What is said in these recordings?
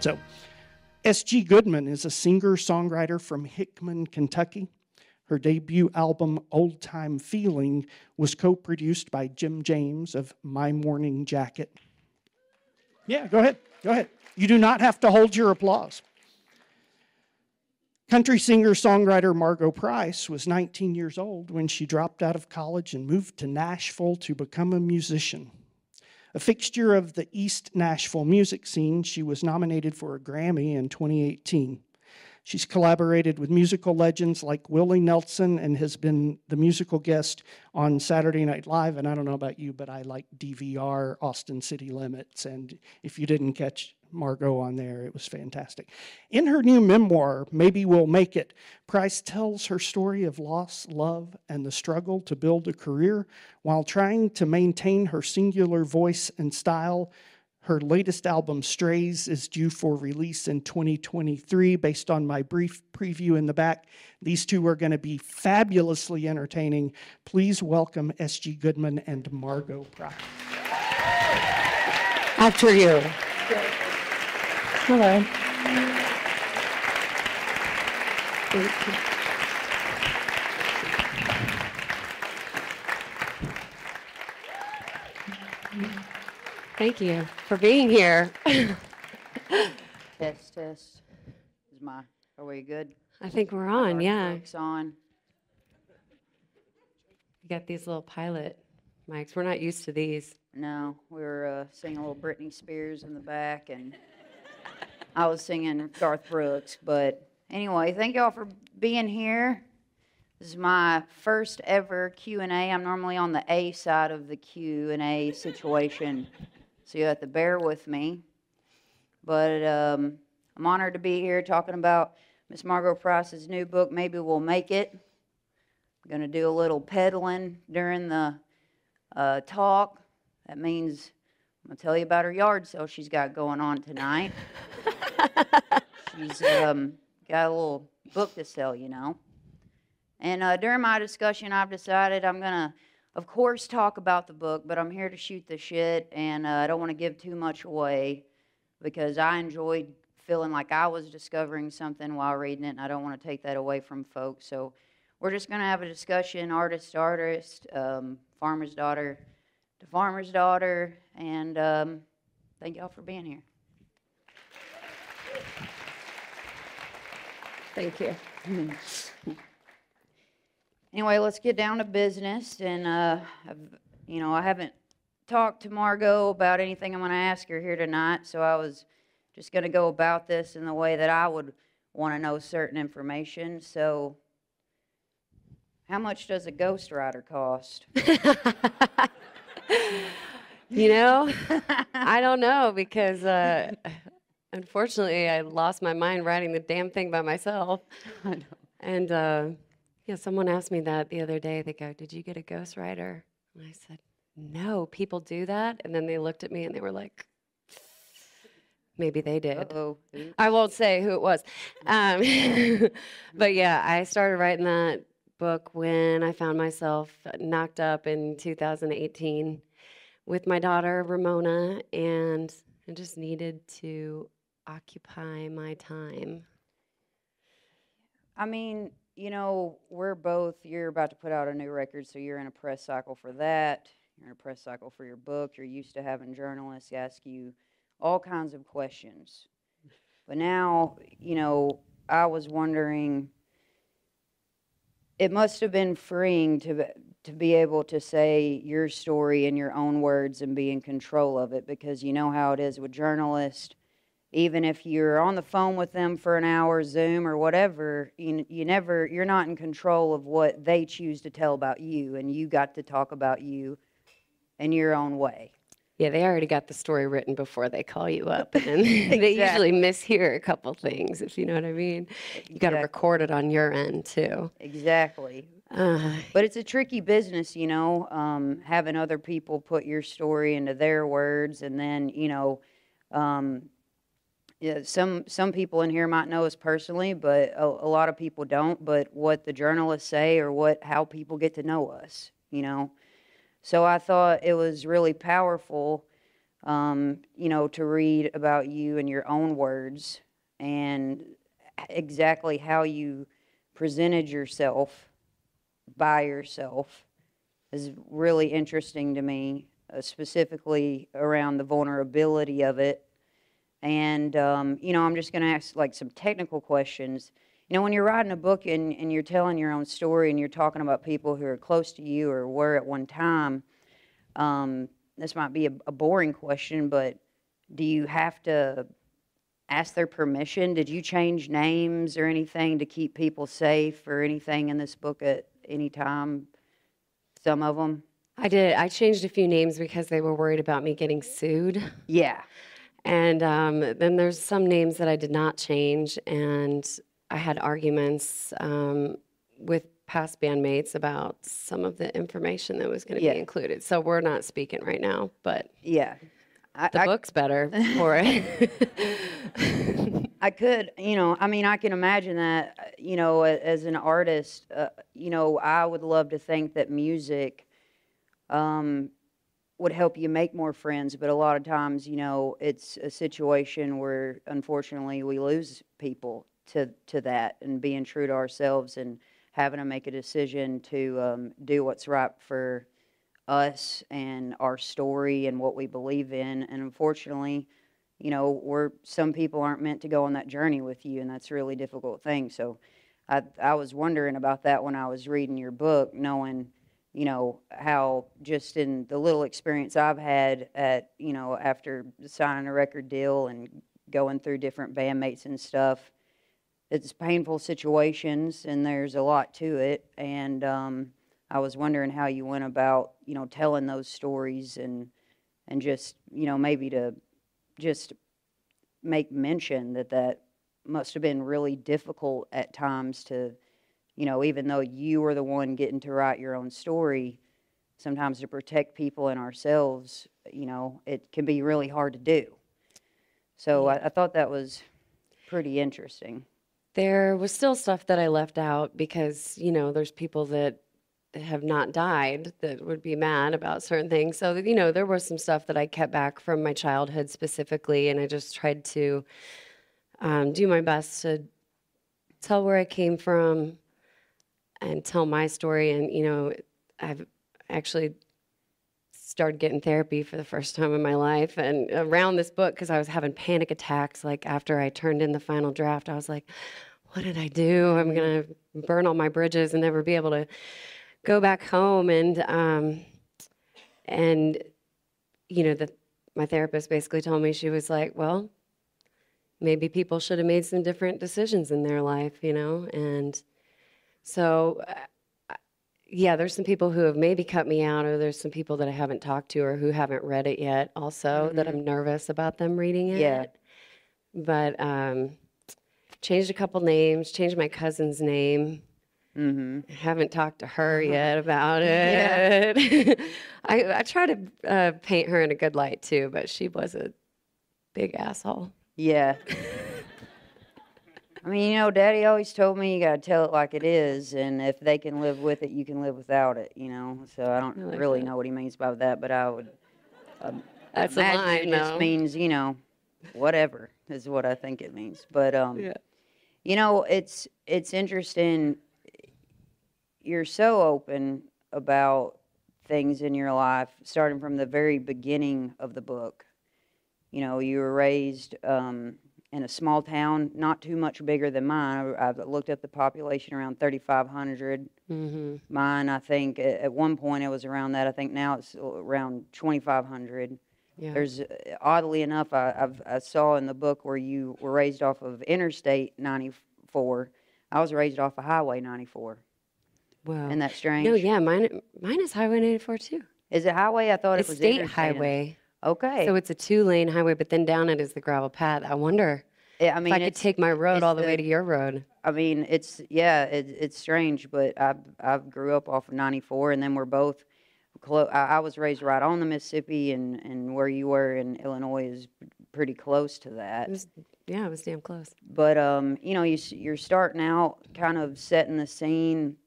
So, S.G. Goodman is a singer-songwriter from Hickman, Kentucky. Her debut album, Old Time Feeling, was co-produced by Jim James of My Morning Jacket. Yeah, go ahead, go ahead. You do not have to hold your applause. Country singer-songwriter Margo Price was 19 years old when she dropped out of college and moved to Nashville to become a musician. A fixture of the East Nashville music scene, she was nominated for a Grammy in 2018. She's collaborated with musical legends like Willie Nelson and has been the musical guest on Saturday Night Live. And I don't know about you, but I like DVR, Austin City Limits. And if you didn't catch Margo on there, it was fantastic. In her new memoir, Maybe We'll Make It, Price tells her story of loss, love, and the struggle to build a career while trying to maintain her singular voice and style. Her latest album, Strays, is due for release in 2023. Based on my brief preview in the back, these two are going to be fabulously entertaining. Please welcome S.G. Goodman and Margo Price. After you. Hello. Thank you. Thank you for being here. Test. Are we good? I think we're on, yeah. Mic's on. We got these little pilot mics. We're not used to these. No, we were singing a little Britney Spears in the back, and I was singing Garth Brooks. But anyway, thank y'all for being here. This is my first ever Q&A. I'm normally on the A side of the Q&A situation, so you have to bear with me. But I'm honored to be here talking about Miss Margo Price's new book, Maybe We'll Make It. I'm going to do a little peddling during the talk. That means I'm going to tell you about her yard sale she's got going on tonight. She's got a little book to sell, you know. And during my discussion, I've decided I'm going to, of course, talk about the book, but I'm here to shoot the shit, and I don't want to give too much away because I enjoyed feeling like I was discovering something while reading it, and I don't want to take that away from folks. So we're just going to have a discussion, artist to artist, farmer's daughter to farmer's daughter, and thank y'all for being here. Thank you. Anyway, let's get down to business. And, I haven't talked to Margo about anything I'm going to ask her here tonight, so I was just going to go about this in the way that I would want to know certain information. So, how much does a ghostwriter cost? You know, I don't know because, unfortunately, I lost my mind writing the damn thing by myself. I know. And, yeah, someone asked me that the other day. They go, "Did you get a ghostwriter?" And I said, "No, people do that." And then they looked at me and they were like, maybe they did. Uh-oh. I won't say who it was. But yeah, I started writing that book when I found myself knocked up in 2018 with my daughter, Ramona, and I just needed to occupy my time. I mean, you know, you're about to put out a new record, so you're in a press cycle for that. You're in a press cycle for your book. You're used to having journalists ask you all kinds of questions. But now, you know, I was wondering, it must have been freeing to be able to say your story in your own words and be in control of it, because you know how it is with journalists. Even if you're on the phone with them for an hour, Zoom or whatever, you're not in control of what they choose to tell about you, and you got to talk about you in your own way. Yeah, they already got the story written before they call you up, and then they usually mishear a couple things, if you know what I mean. You got to record it on your end too. Exactly. But it's a tricky business, you know, having other people put your story into their words, and then, you know, yeah, some people in here might know us personally, but a lot of people don't. But what the journalists say, or how people get to know us, you know. So I thought it was really powerful you know, to read about you in your own words and exactly how you presented yourself by yourself is really interesting to me, specifically around the vulnerability of it. And, you know, I'm just going to ask like some technical questions. You know, when you're writing a book and you're telling your own story and you're talking about people who are close to you or were at one time, this might be a boring question, but do you have to ask their permission? Did you change names or anything to keep people safe or anything in this book at any time? Some of them? I did. I changed a few names because they were worried about me getting sued. Yeah. And then there's some names that I did not change, and I had arguments with past bandmates about some of the information that was going to Yeah. be included. So we're not speaking right now, but Yeah. the book's better for it. I could, you know, I mean, I can imagine that, you know, as an artist, you know, I would love to think that music would help you make more friends, but a lot of times, you know, it's a situation where unfortunately we lose people to that and being true to ourselves and having to make a decision to do what's right for us and our story and what we believe in. And unfortunately, you know, some people aren't meant to go on that journey with you, and that's a really difficult thing. So I was wondering about that when I was reading your book, knowing, you know, how just in the little experience I've had at, you know, after signing a record deal and going through different bandmates and stuff, it's painful situations and there's a lot to it. And I was wondering how you went about, you know, telling those stories and just, you know, maybe to just make mention that must have been really difficult at times to, you know, even though you were the one getting to write your own story, sometimes to protect people and ourselves, you know, it can be really hard to do. So I thought that was pretty interesting. There was still stuff that I left out because, you know, there's people that have not died that would be mad about certain things. So, you know, there was some stuff that I kept back from my childhood specifically, and I just tried to do my best to tell where I came from and tell my story. And, you know, I've actually started getting therapy for the first time in my life. And around this book, because I was having panic attacks, like after I turned in the final draft, I was like, what did I do? I'm going to burn all my bridges and never be able to go back home. And you know, my therapist basically told me, she was like, well, maybe people should have made some different decisions in their life, you know? And so, yeah, there's some people who have maybe cut me out, or there's some people that I haven't talked to or who haven't read it yet also, that I'm nervous about them reading it. Yeah. But changed a couple names, changed my cousin's name. Haven't talked to her yet about it. Yeah. I try to paint her in a good light too, but she was a big asshole. Yeah. I mean, you know, Daddy always told me you got to tell it like it is, and if they can live with it, you can live without it, you know? So I don't really know what he means by that, but I would That's a imagine line, it just though. means, you know, whatever is what I think it means. But, Yeah. you know, it's interesting. You're so open about things in your life, starting from the very beginning of the book. You know, you were raised in a small town, not too much bigger than mine. I've looked up the population, around 3,500. Mine, I think, at one point it was around that. I think now it's around 2,500. Yeah. There's, oddly enough, I saw in the book where you were raised off of Interstate 94. I was raised off of Highway 94. Wow. Isn't that strange? No, yeah, mine is Highway 94 too. Is it highway? I thought It's it was state interstate. highway. Okay. So it's a 2-lane highway, but then down it is the gravel path. I wonder Yeah, I mean, if I could take my road all the way to your road. I mean, it's strange, but I grew up off of 94, and then we're both close. I was raised right on the Mississippi, and where you were in Illinois is pretty close to that. It was damn close. But you know, you're starting out, kind of setting the scene,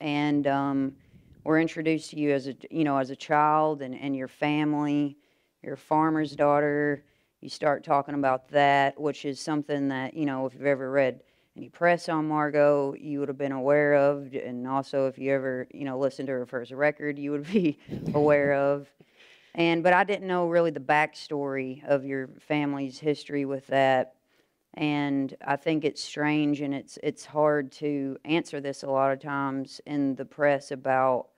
and we're introduced to you as a child and your family. you're a farmer's daughter. You start talking about that, which is something that, you know, if you've ever read any press on Margo, you would have been aware of. And also, if you ever, you know, listened to her first record, you would be aware of. But I didn't know really the backstory of your family's history with that. And I think it's strange, and it's hard to answer this a lot of times in the press about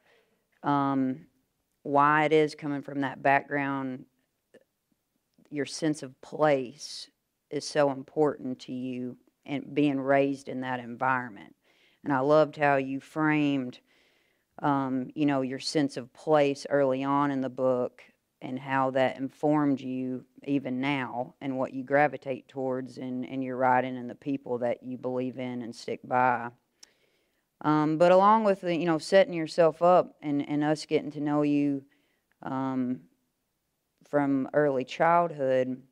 why it is coming from that background. Your sense of place is so important to you, and being raised in that environment. And I loved how you framed, you know, your sense of place early on in the book, and how that informed you even now, and what you gravitate towards in your writing and the people that you believe in and stick by. But along with the, you know, setting yourself up and us getting to know you from early childhood,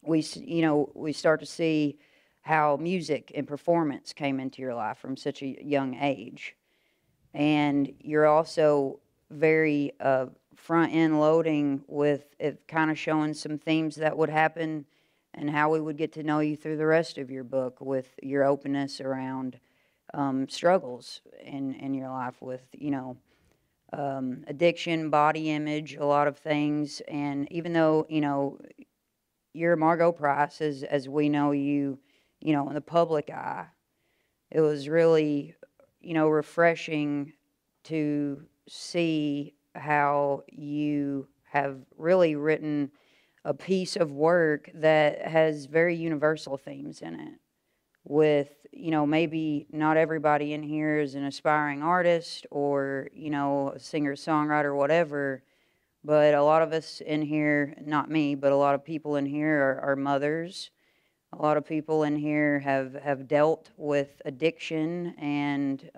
we start to see how music and performance came into your life from such a young age. And you're also very front-end loading with it, kind of showing some themes that would happen and how we would get to know you through the rest of your book, with your openness around struggles in your life with, you know, addiction, body image, a lot of things. And even though, you know, you're Margo Price, as we know you, you know, in the public eye, it was really, you know, refreshing to see how you have really written a piece of work that has very universal themes in it. With, you know, maybe not everybody in here is an aspiring artist or, you know, a singer-songwriter, whatever, but a lot of us in here, not me, but a lot of people in here are mothers. A lot of people in here have dealt with addiction and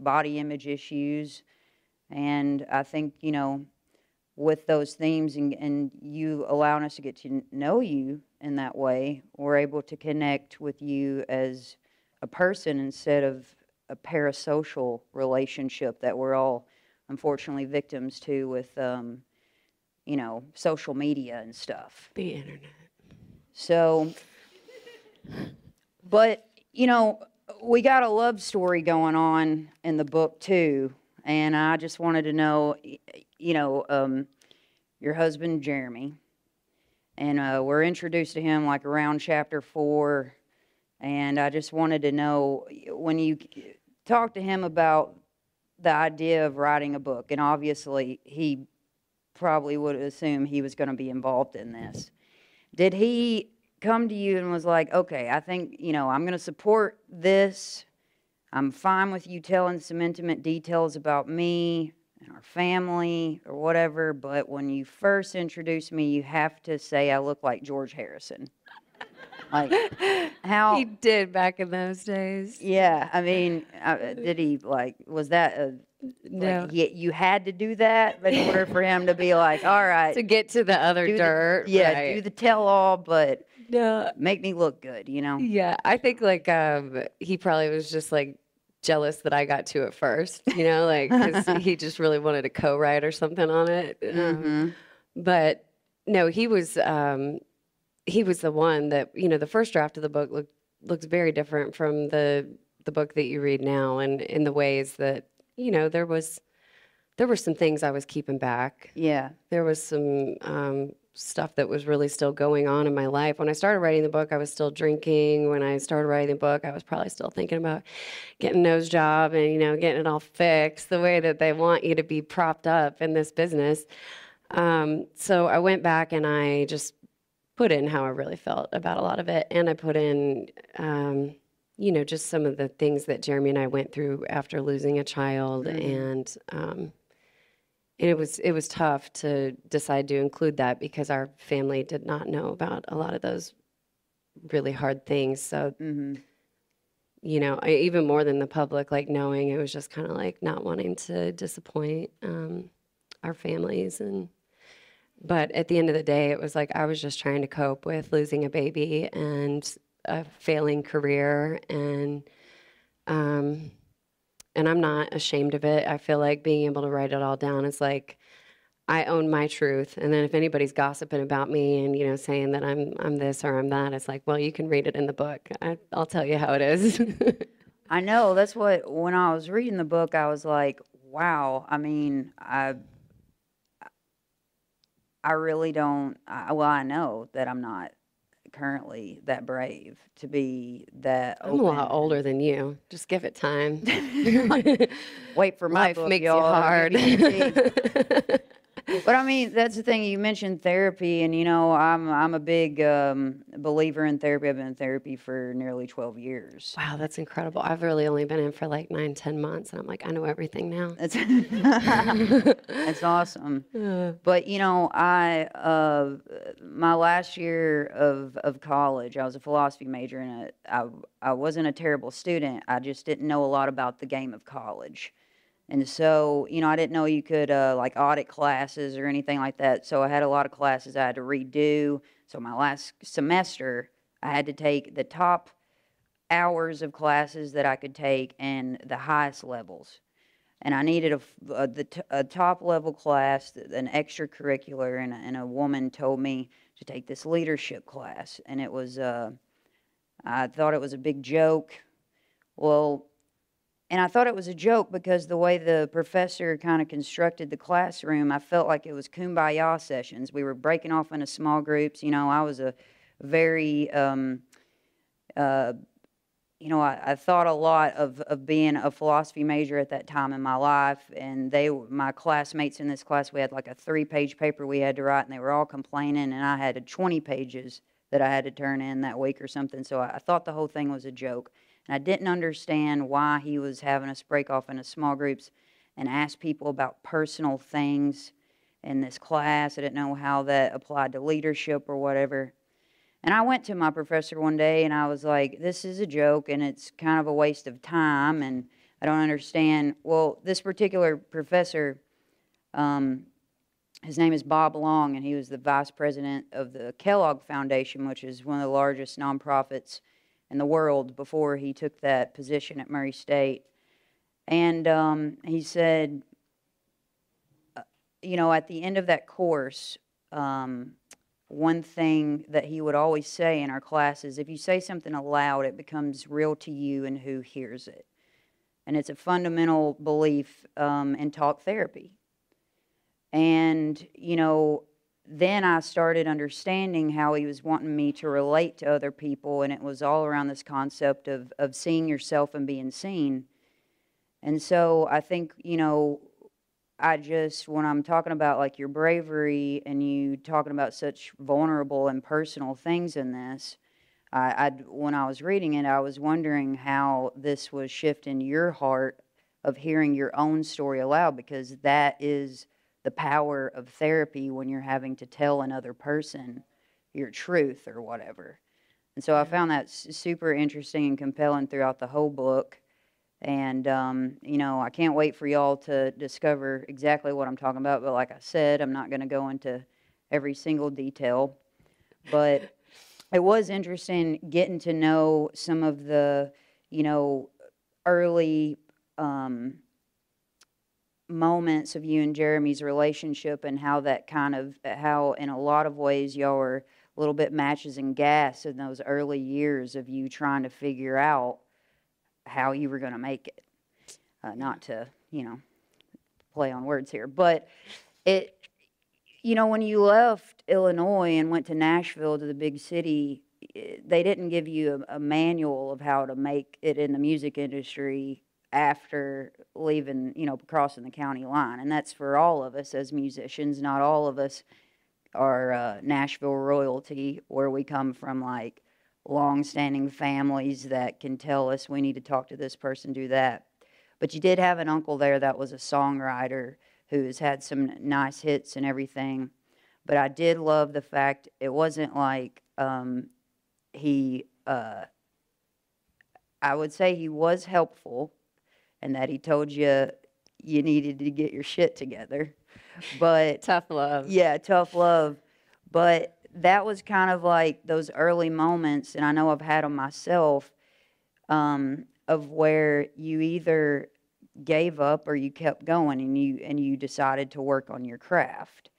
body image issues. And I think, you know, with those themes and you allowing us to get to know you in that way, we're able to connect with you as a person instead of a parasocial relationship that we're all unfortunately victims to with, you know, social media and stuff. The internet. So, but, you know, we got a love story going on in the book too. And I just wanted to know, you know, your husband, Jeremy, and we're introduced to him like around chapter 4. And I just wanted to know, when you talked to him about the idea of writing a book, and obviously he probably would assume he was going to be involved in this, did he come to you and was like, okay, I think, you know, I'm going to support this. I'm fine with you telling some intimate details about me and our family or whatever, but when you first introduce me, you have to say I look like George Harrison. Like, how... He did back in those days. Yeah, I mean, did he, like, was that a... No. Like, you had to do that in order for him to be like, all right. To get to the other dirt. Yeah, right. do the tell-all, but No. make me look good, you know? Yeah, I think, like, he probably was just, like, jealous that I got to it first, you know, like, 'cause he just really wanted to co-write or something on it. But no, he was the one that, you know, the first draft of the book looks very different from the book that you read now, and in the ways that, you know, there were some things I was keeping back. Yeah. There was some stuff that was really still going on in my life. When I started writing the book, I was still drinking. When I started writing the book, I was probably still thinking about getting a nose job and, you know, getting it all fixed the way that they want you to be propped up in this business. So I went back and I just put in how I really felt about a lot of it. And I put in, you know, just some of the things that Jeremy and I went through after losing a child. And it was tough to decide to include that because our family did not know about a lot of those really hard things. So, you know, even more than the public, like, knowing, it was just kind of like not wanting to disappoint our families. But at the end of the day, it was like I was just trying to cope with losing a baby and a failing career, and I'm not ashamed of it. I feel like being able to write it all down is like I own my truth. And then if anybody's gossiping about me and, you know, saying that I'm this or I'm that, it's like, well, you can read it in the book. I'll tell you how it is. I know, that's what, when I was reading the book, I was like, wow. I mean, I really don't, well, I know that I'm not currently that brave to be that I'm a lot open. older than you. Just give it time. Wait for my Life book, makes you y'all. hard. But I mean, that's the thing. You mentioned therapy, and you know, I'm a big believer in therapy. I've been in therapy for nearly 12 years. Wow, that's incredible. I've really only been in for like 9, 10 months, and I'm like, I know everything now. That's that's awesome. But you know, my last year of college, I was a philosophy major, and I wasn't a terrible student. I just didn't know a lot about the game of college. And so, you know, I didn't know you could like audit classes or anything like that. So I had a lot of classes I had to redo. So my last semester, I had to take the top hours of classes that I could take and the highest levels. And I needed a top level class, an extracurricular, and a woman told me to take this leadership class. And it was, I thought it was a big joke. Well, and I thought it was a joke because the way the professor kind of constructed the classroom, I felt like it was kumbaya sessions. We were breaking off into small groups. You know, I was a very, you know, I thought a lot of being a philosophy major at that time in my life. And my classmates in this class, we had like a 3-page paper we had to write, and they were all complaining. And I had 20 pages that I had to turn in that week or something. So I thought the whole thing was a joke. And I didn't understand why he was having us break off into small groups and ask people about personal things in this class. I didn't know how that applied to leadership or whatever. And I went to my professor one day and I was like, this is a joke and it's kind of a waste of time and I don't understand. Well, this particular professor, his name is Bob Long, and he was the vice president of the Kellogg Foundation, which is one of the largest nonprofits in the world before he took that position at Murray State. And he said, you know, at the end of that course, one thing that he would always say in our classes, if you say something aloud, it becomes real to you and who hears it. And it's a fundamental belief in talk therapy. And, you know, then I started understanding how he was wanting me to relate to other people, and it was all around this concept of seeing yourself and being seen. And so I think, you know, when I'm talking about like your bravery and you talking about such vulnerable and personal things in this, when I was reading it, I was wondering how this was shifting your heart of hearing your own story aloud, because that is the power of therapy when you're having to tell another person your truth or whatever. And so I found that super interesting and compelling throughout the whole book. And, you know, I can't wait for y'all to discover exactly what I'm talking about. But like I said, I'm not going to go into every single detail. But it was interesting getting to know some of the, you know, early moments of you and Jeremy's relationship, and how that how in a lot of ways y'all were a little bit matches and gas in those early years of you trying to figure out how you were going to make it. Not to, you know, play on words here, but it, you know, when you left Illinois and went to Nashville, to the big city, they didn't give you a manual of how to make it in the music industry after leaving, you know, crossing the county line. And that's for all of us as musicians. Not all of us are Nashville royalty, where we come from like long-standing families that can tell us we need to talk to this person, do that. But you did have an uncle there that was a songwriter who's had some nice hits and everything. But I did love the fact it wasn't like I would say he was helpful, and that he told you needed to get your shit together. But Tough love. yeah, tough love. But that was kind of like those early moments, and I know I've had them myself, of where you either gave up or you kept going and you decided to work on your craft.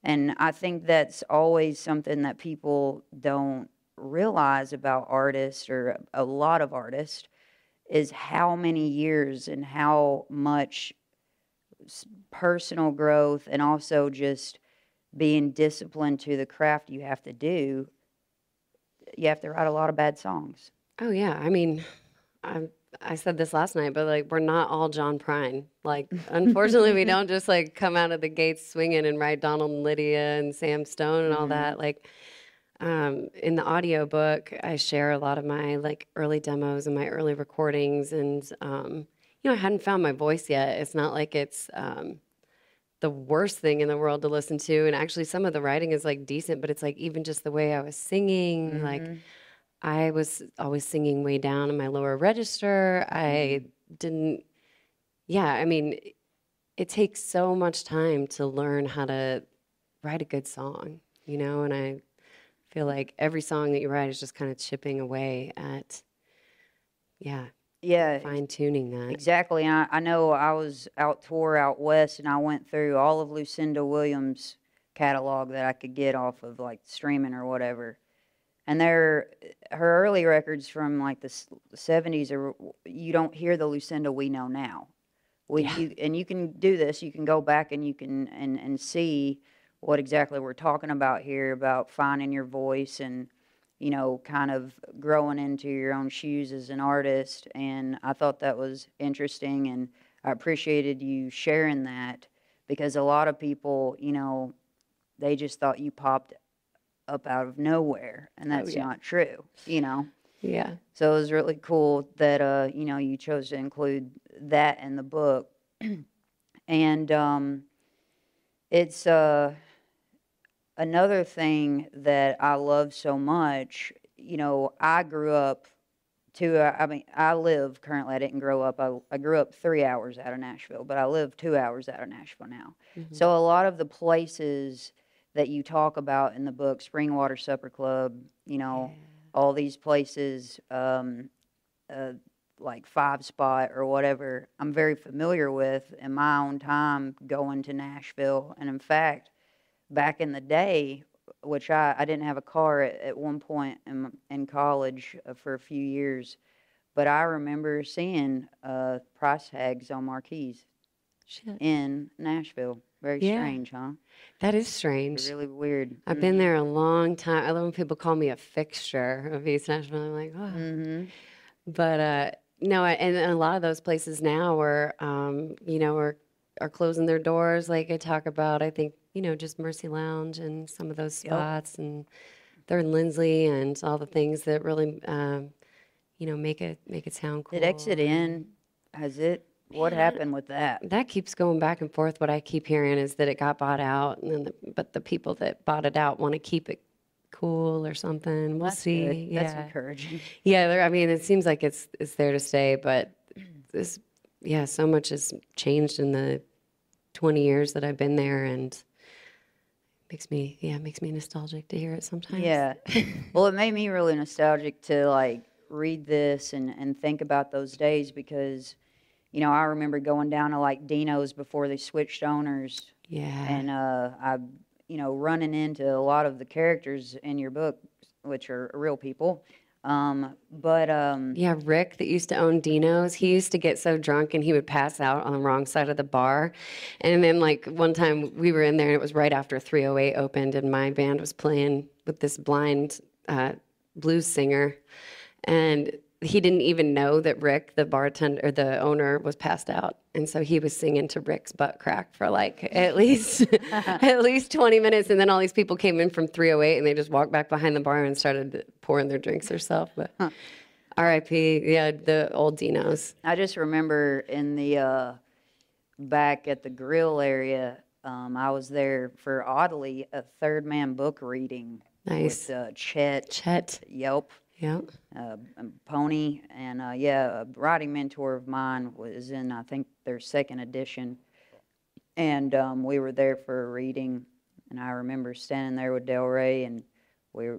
And I think that's always something that people don't realize about artists, or a lot of artists, is how many years and how much personal growth and also just being disciplined to the craft you have to do. You have to write a lot of bad songs. Oh yeah, I mean, I said this last night, but like we're not all John Prine. Like, unfortunately, we don't just like come out of the gates swinging and write Donald and Lydia and Sam Stone and all that. Like, in the audiobook, I share a lot of my like early demos and my early recordings, and you know, I hadn't found my voice yet. It's not like it's the worst thing in the world to listen to, and actually, some of the writing is like decent, but it's like even just the way I was singing, like. I was always singing way down in my lower register. I didn't, yeah, I mean, it takes so much time to learn how to write a good song, you know, and I feel like every song that you write is just kind of chipping away at, yeah, fine tuning that. Exactly. I know I was out west, and I went through all of Lucinda Williams' catalog that I could get off of like streaming or whatever. And her early records from like the 70s, you don't hear the Lucinda we know now. And you can do this. You can go back and you can and see what exactly we're talking about here, about finding your voice and, you know, kind of growing into your own shoes as an artist. And I thought that was interesting, and I appreciated you sharing that, because a lot of people, you know, they just thought you popped up out of nowhere, and that's not true, you know. Yeah. So it was really cool that you know, you chose to include that in the book. And it's another thing that I love so much. You know, I grew up I mean, I live currently, I didn't grow up, I grew up 3 hours out of Nashville, but I live 2 hours out of Nashville now. So a lot of the places that you talk about in the book, Springwater Supper Club, you know, all these places, like Five Spot or whatever, I'm very familiar with in my own time going to Nashville. And in fact, back in the day, which I didn't have a car at one point in college for a few years, but I remember seeing price tags on marquees in Nashville. Very strange, huh? That is strange. Really weird. I've been there a long time. I love when people call me a fixture of East Nashville. I'm like, oh. But no, and a lot of those places now are, you know, are closing their doors. Like I talk about, I think, you know, just Mercy Lounge and some of those spots, and they're in Lindsley and all the things that really, you know, make it sound cool. Did Exit In, has it? What happened with that? That keeps going back and forth. What I keep hearing is that it got bought out, and then but the people that bought it out want to keep it cool or something. We'll see. Good. Yeah, That's encouraging. Yeah, I mean, it seems like it's there to stay, but this, yeah, so much has changed in the 20 years that I've been there, and makes me nostalgic to hear it sometimes. Yeah. Well, it made me really nostalgic to like read this and think about those days, because, you know, I remember going down to like Dino's before they switched owners. Yeah. And I, you know, running into a lot of the characters in your book, which are real people. Yeah, Rick that used to own Dino's, he used to get so drunk and he would pass out on the wrong side of the bar. And then like one time we were in there and it was right after 308 opened, and my band was playing with this blind blues singer, and he didn't even know that Rick, the bartender or the owner, was passed out. And so he was singing to Rick's butt crack for like at least 20 minutes. And then all these people came in from 308 and they just walked back behind the bar and started pouring their drinks themselves. But R.I.P. Yeah, the old Dinos. I just remember in the back at the grill area, I was there for, oddly, a Third Man book reading. Nice. With Chet. Yelp. Yeah. Pony, and a writing mentor of mine was in, I think, their second edition, and we were there for a reading, and I remember standing there with Del Rey, and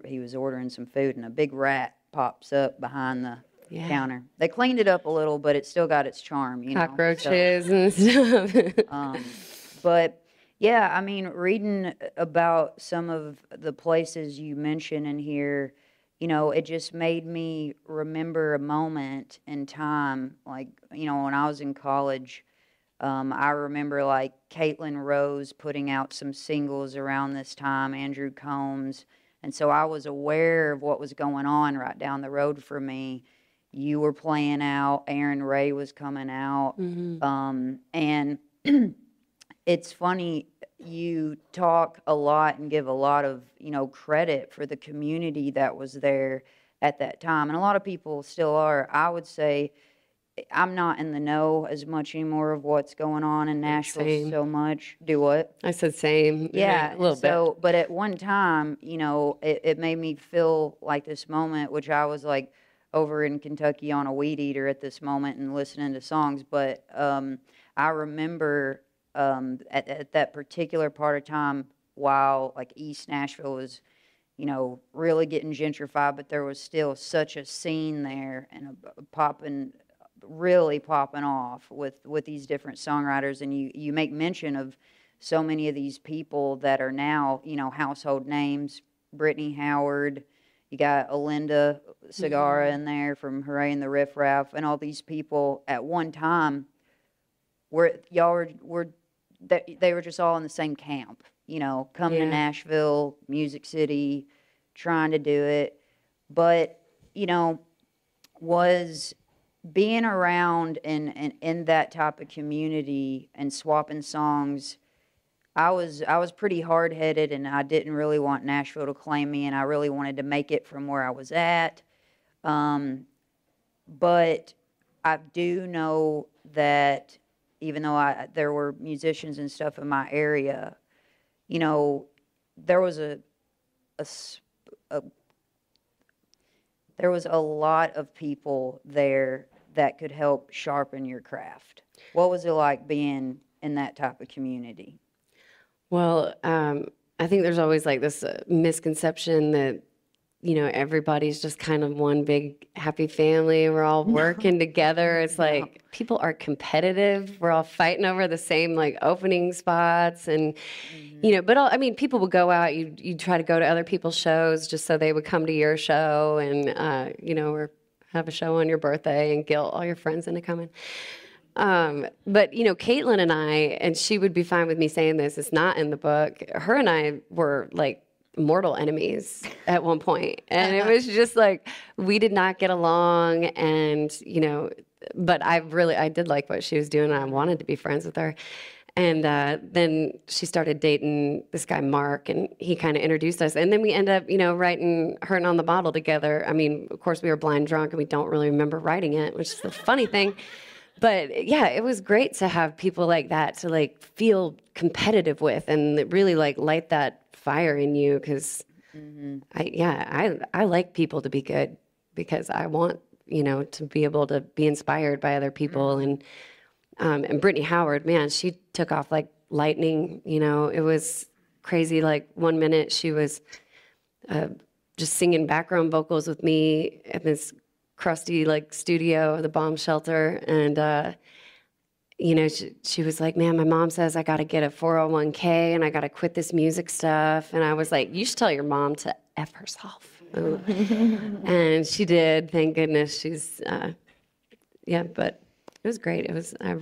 he was ordering some food, and a big rat pops up behind the Yeah. counter. They cleaned it up a little, but it still got its charm, you know. So, Cockroaches and stuff. but yeah, I mean, reading about some of the places you mention in here, you know, it just made me remember a moment in time, like, you know, when I was in college. I remember like Caitlin Rose putting out some singles around this time, Andrew Combs. And so I was aware of what was going on right down the road for me. You were playing out, Aaron Ray was coming out. And it's funny, you talk a lot and give a lot of, you know, credit for the community that was there at that time. And a lot of people still are. I would say I'm not in the know as much anymore of what's going on in Nashville Same. so much. Do what? I said same. Yeah, A little bit. but at one time, you know, it made me feel like this moment, which I was like over in Kentucky on a weed eater at this moment and listening to songs. But I remember at that particular part of time, while like East Nashville was, you know, really getting gentrified, but there was still such a scene there and really popping off with these different songwriters. And you make mention of so many of these people that are now, you know, household names. Brittany Howard, you got Alinda Segarra in there from Hooray and the Riff Raff, and all these people at one time they were just all in the same camp, you know, coming to Nashville, Music City, trying to do it. But, you know, was being around in that type of community and swapping songs. I was pretty hard-headed, and I didn't really want Nashville to claim me, and I really wanted to make it from where I was at. But I do know that even though there were musicians and stuff in my area, you know, there was there was a lot of people there that could help sharpen your craft. What was it like being in that type of community? Well, I think there's always like this misconception that, you know, everybody's just kind of one big happy family. We're all working together. It's like people are competitive. We're all fighting over the same like opening spots, and you know. But I mean, people would go out. You try to go to other people's shows just so they would come to your show, and you know, or have a show on your birthday and guilt all your friends into coming. But you know, Caitlin and I, and she would be fine with me saying this, it's not in the book. Her and I were like mortal enemies at one point. And it was just like, we did not get along. And, you know, but I did like what she was doing. And I wanted to be friends with her. And then she started dating this guy, Mark, and he kind of introduced us. And then we end up, you know, writing Hurtin' on the Bottle together. I mean, of course, we were blind drunk and we don't really remember writing it, which is the funny thing. But yeah, it was great to have people like that to like feel competitive with and really like light that fire in you, because I like people to be good, because I want, you know, to be able to be inspired by other people. And Brittany Howard, man, she took off like lightning. You know, it was crazy. Like 1 minute she was just singing background vocals with me in this crusty like studio, the bomb shelter, and you know, she was like, man, my mom says I got to get a 401k and I got to quit this music stuff. And I was like, you should tell your mom to F herself. And she did, thank goodness. She's yeah, but it was great. It was, I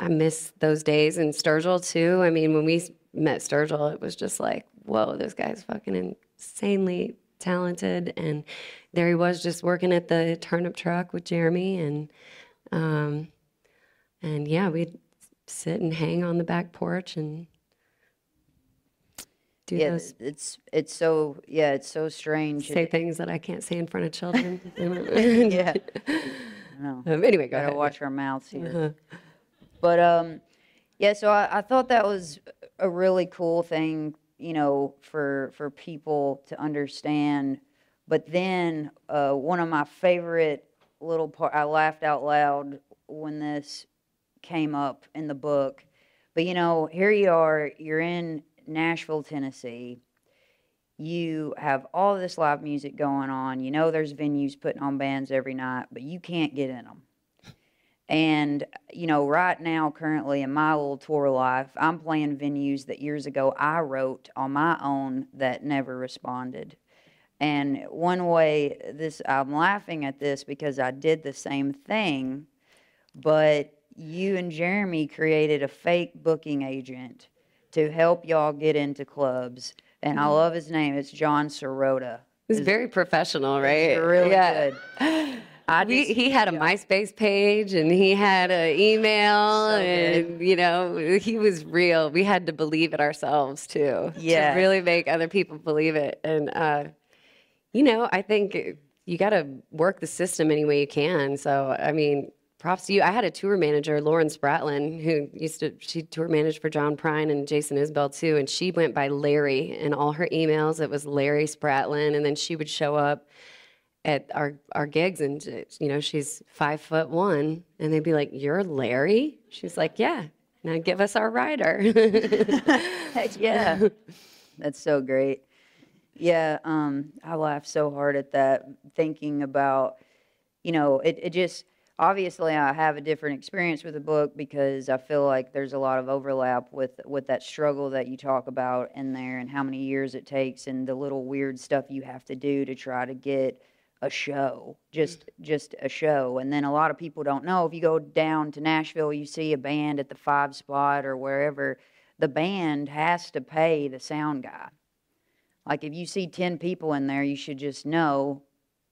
miss those days. And Sturgill too. I mean, when we met Sturgill, it was just like, whoa, this guy's fucking insanely talented. And there he was, just working at the turnip truck with Jeremy. And yeah, we'd sit and hang on the back porch and do those. It's so strange. Say things that I can't say in front of children. Yeah. No. Anyway, go Gotta ahead. watch our mouths here. But yeah, so I thought that was a really cool thing, you know, for people to understand. But then one of my favorite little part, I laughed out loud when this came up in the book. But you know, here you are, you're in Nashville, Tennessee. you have all this live music going on. You know there's venues putting on bands every night, but you can't get in them. And, you know, right now, currently in my little tour life, I'm playing venues that years ago I wrote on my own that never responded. And one way I'm laughing at this because I did the same thing, but you and Jeremy created a fake booking agent to help y'all get into clubs. And I love his name. It's John Sirota. It's very professional, right? It's really Yeah. good. He had a MySpace page and he had an email, So and you know, he was real. We had to believe it ourselves too, Yeah. to really make other people believe it. And you know, I think you got to work the system any way you can. So I mean, props to you. I had a tour manager, Lauren Spratlin, who she tour managed for John Prine and Jason Isbell too, and she went by Larry in all her emails. It was Larry Spratlin, and then she would show up at our gigs, and you know, she's 5'1", and they'd be like, "You're Larry?" She's like, "Yeah." Now give us our rider. Heck yeah. That's so great. Yeah, I laughed so hard at that, thinking about, you know, it just, obviously I have a different experience with the book because I feel like there's a lot of overlap with that struggle that you talk about in there, and how many years it takes and the little weird stuff you have to do to try to get a show, just a show. And then a lot of people don't know, if you go down to Nashville, you see a band at the 5 spot or wherever, the band has to pay the sound guy. Like if you see 10 people in there, you should just know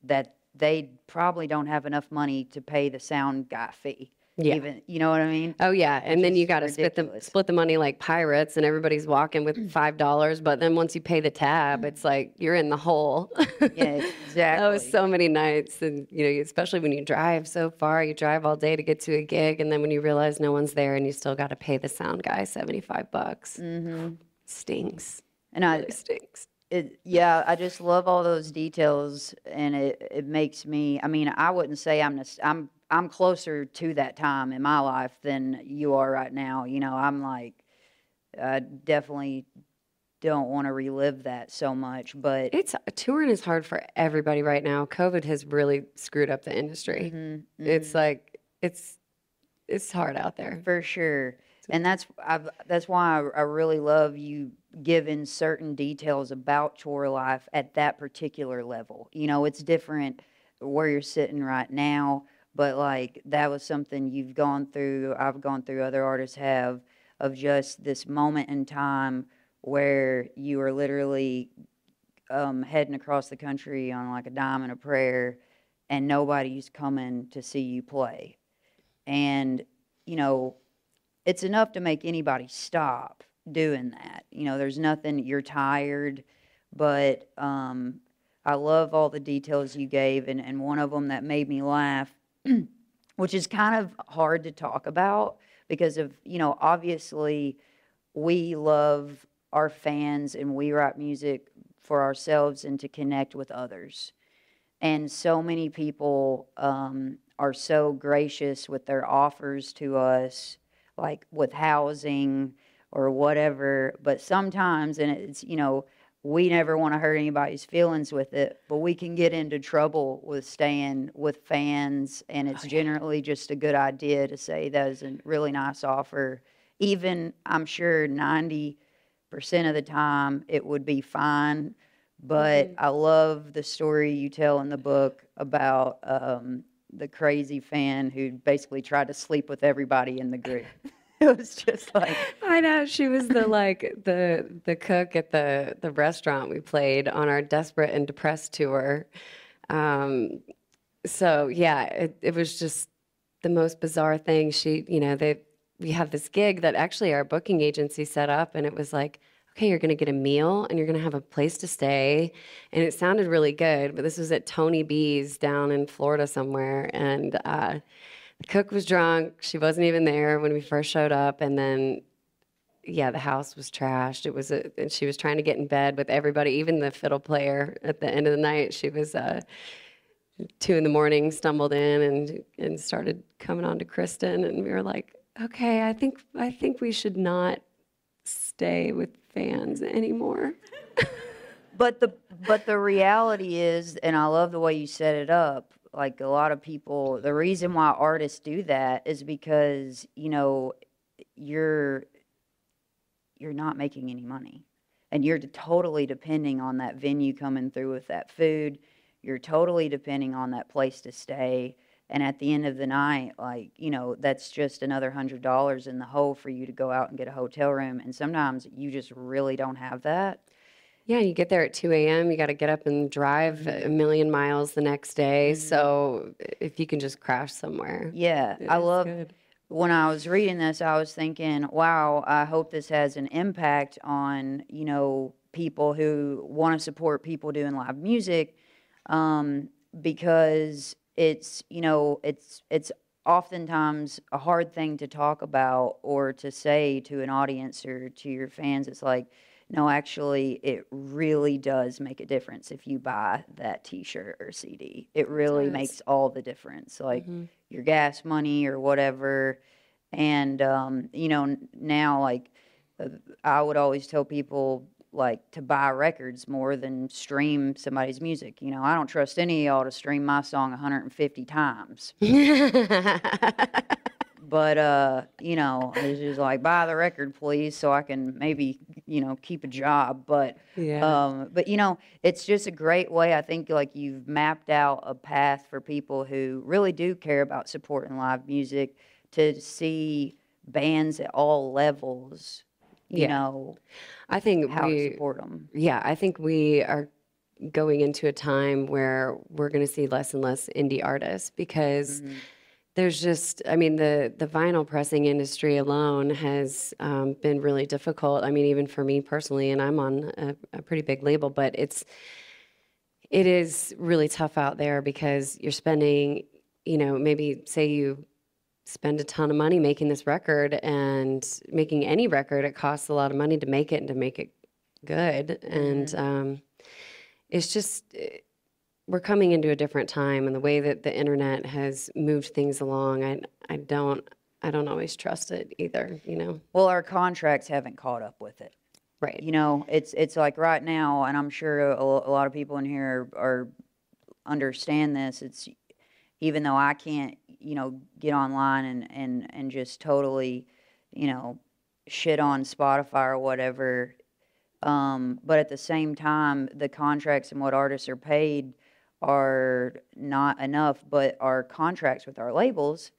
that they probably don't have enough money to pay the sound guy fee. Yeah. Even, you know what I mean? Oh yeah, and then you got to ridiculous. split the money like pirates, and everybody's walking with $5. But then once you pay the tab, it's like you're in the hole. Yeah, exactly. That was so many nights, and you know, especially when you drive so far, you drive all day to get to a gig, and then when you realize no one's there, and you still got to pay the sound guy $75. Mm-hmm. Stings. And it really stinks. Yeah, I just love all those details, and it makes me. I mean, I wouldn't say I'm closer to that time in my life than you are right now. You know, I'm like, I definitely don't want to relive that so much. But touring is hard for everybody right now. COVID has really screwed up the industry. Mm-hmm. It's like it's hard out there for sure. And that's why I really love you giving certain details about tour life at that particular level. You know, it's different where you're sitting right now, but like that was something you've gone through, I've gone through, other artists have, of just this moment in time where you are literally heading across the country on like a dime and a prayer, and nobody's coming to see you play. And, you know, it's enough to make anybody stop doing that. You know, there's nothing, you're tired, but I love all the details you gave, and one of them that made me laugh, which is kind of hard to talk about because of, you know, obviously we love our fans and we write music for ourselves and to connect with others. And so many people are so gracious with their offers to us, like with housing or whatever, but sometimes, and it's, you know, we never want to hurt anybody's feelings with it, but we can get into trouble with staying with fans, and it's generally just a good idea to say that is a really nice offer. Even, I'm sure 90% of the time it would be fine, but I love the story you tell in the book about the crazy fan who basically tried to sleep with everybody in the group. It was just like, I know, she was the cook at the restaurant we played on our Desperate and Depressed tour. So yeah, it was just the most bizarre thing. We have this gig that actually our booking agency set up, and it was like, okay, you're going to get a meal and you're going to have a place to stay. And it sounded really good, but this was at Tony B's down in Florida somewhere. And the cook was drunk. She wasn't even there when we first showed up. And then, yeah, the house was trashed. And she was trying to get in bed with everybody, even the fiddle player at the end of the night. She was 2 a.m, stumbled in and started coming on to Kristen. And we were like, okay, I think we should not stay with fans anymore. But the reality is, and I love the way you set it up, like a lot of people, the reason why artists do that is because, you know, you're not making any money. And you're totally depending on that venue coming through with that food. You're totally depending on that place to stay. And at the end of the night, like, you know, that's just another $100 in the hole for you to go out and get a hotel room. And sometimes you just really don't have that. Yeah, you get there at 2 a.m., you got to get up and drive a million miles the next day. So if you can just crash somewhere. Yeah, I love, when I was reading this, I was thinking, wow, I hope this has an impact on, you know, people who want to support people doing live music, because it's, you know, it's oftentimes a hard thing to talk about or to say to an audience or to your fans. It's like, no, actually, it really does make a difference if you buy that T-shirt or CD. It really makes all the difference, like your gas money or whatever. And, you know, now, like, I would always tell people, like, to buy records more than stream somebody's music. You know, I don't trust any of y'all to stream my song 150 times. But, you know, it's just like, buy the record, please, so I can maybe, you know, keep a job. But, you know, it's just a great way. I think, like, you've mapped out a path for people who really do care about supporting live music to see bands at all levels, you know, I think how to support them. Yeah, I think we are going into a time where we're going to see less and less indie artists because there's just, I mean, the vinyl pressing industry alone has been really difficult. I mean, even for me personally, and I'm on a pretty big label, but it is really tough out there because you're spending, you know, maybe say you spend a ton of money making this record, and making any record, it costs a lot of money to make it and to make it good. And it's just, we're coming into a different time, and the way that the internet has moved things along, I don't always trust it either, you know. Well, our contracts haven't caught up with it. Right. You know, it's like right now, and I'm sure a lot of people in here are understand this. It's, even though I can't, you know, get online and just totally, you know, shit on Spotify or whatever. But at the same time, the contracts and what artists are paid are not enough. But our contracts with our labels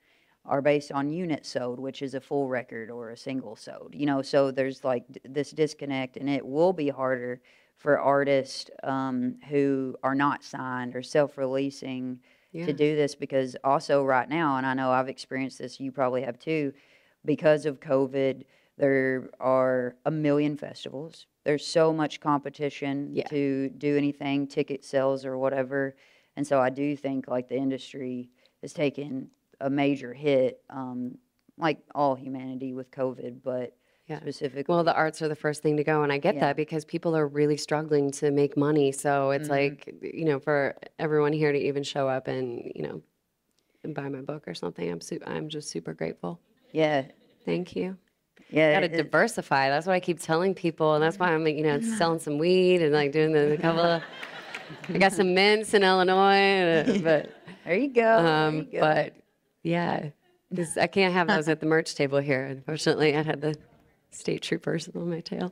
are based on units sold, which is a full record or a single sold. You know, so there's like this disconnect, and it will be harder for artists who are not signed or self-releasing to do this, because also right now, and I know I've experienced this, you probably have too, because of COVID, there are a million festivals. There's so much competition to do anything, ticket sales or whatever. And so I do think like the industry has taken a major hit, like all humanity with COVID, but specifically. Well, the arts are the first thing to go, and I get that because people are really struggling to make money. So it's like, you know, for everyone here to even show up and, you know, and buy my book or something, I'm just super grateful. Yeah. Thank you. Yeah. Got to diversify. That's what I keep telling people, and that's why I'm, you know, selling some weed and like doing a couple of. I got some mints in Illinois, but there you go. But yeah, I can't have those at the merch table here. Unfortunately, I had the state troopers on my tail.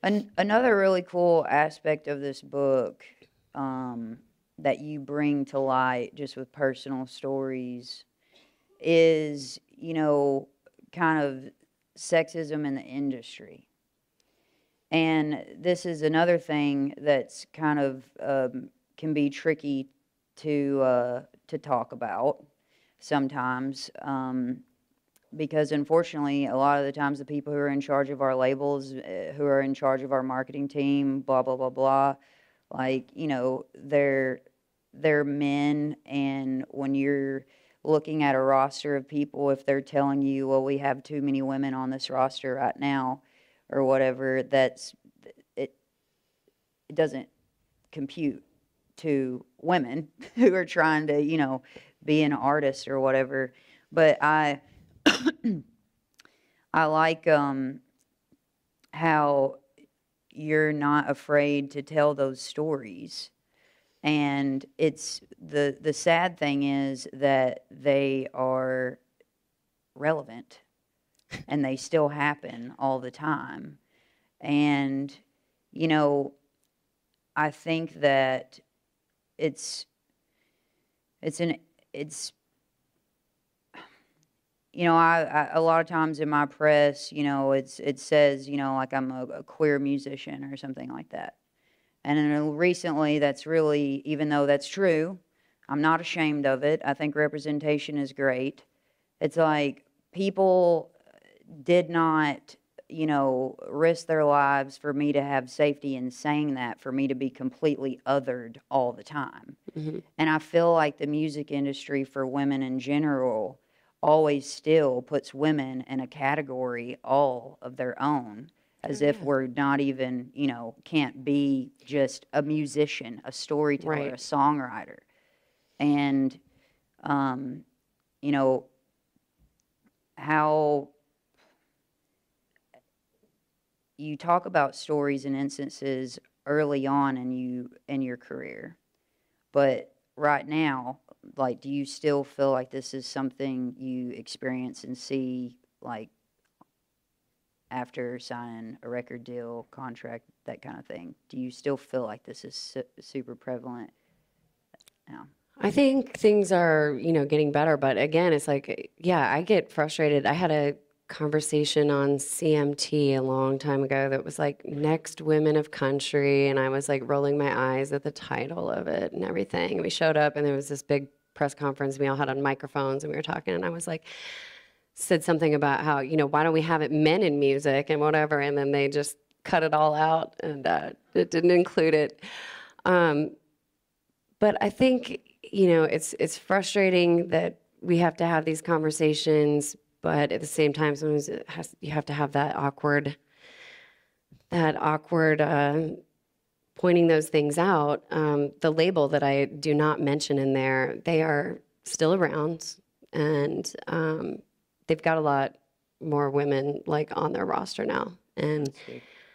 Another really cool aspect of this book that you bring to light just with personal stories is, you know, kind of sexism in the industry. And this is another thing that's kind of can be tricky to talk about sometimes. Because unfortunately, a lot of the times the people who are in charge of our labels, who are in charge of our marketing team, blah, blah, blah, blah, like, you know, they're men. And when you're looking at a roster of people, if they're telling you, well, we have too many women on this roster right now or whatever, it doesn't compute to women who are trying to, you know, be an artist or whatever. But I like how, you're not afraid to tell those stories. And it's the sad thing is that they are relevant and they still happen all the time. And, you know, I think that it's you know, I a lot of times in my press, you know, it says, you know, like I'm a queer musician or something like that. And then recently, that's really, even though that's true, I'm not ashamed of it. I think representation is great. It's like people did not, you know, risk their lives for me to have safety in saying that, for me to be completely othered all the time. Mm-hmm. And I feel like the music industry for women in general always still puts women in a category all of their own, as if we're not even, you know, can't be just a musician, a storyteller, a songwriter. And, you know, how you talk about stories and instances early on in your career, but right now, like, do you still feel like this is something you experience and see, like, after signing a record deal, contract, that kind of thing? Do you still feel like this is super prevalent now? I think things are, you know, getting better, but again, it's like, yeah, I get frustrated. I had a conversation on CMT a long time ago that was like Next Women of Country, and I was like rolling my eyes at the title of it and everything. And we showed up, and there was this big press conference. We all had on microphones, and we were talking, and I was like, said something about how, you know, why don't we have it men in music and whatever, and then they just cut it all out, and it didn't include it. But I think, you know, it's frustrating that we have to have these conversations, but at the same time, sometimes you have to have that awkward pointing those things out. The label that I do not mention in there, they are still around, and they've got a lot more women like on their roster now, and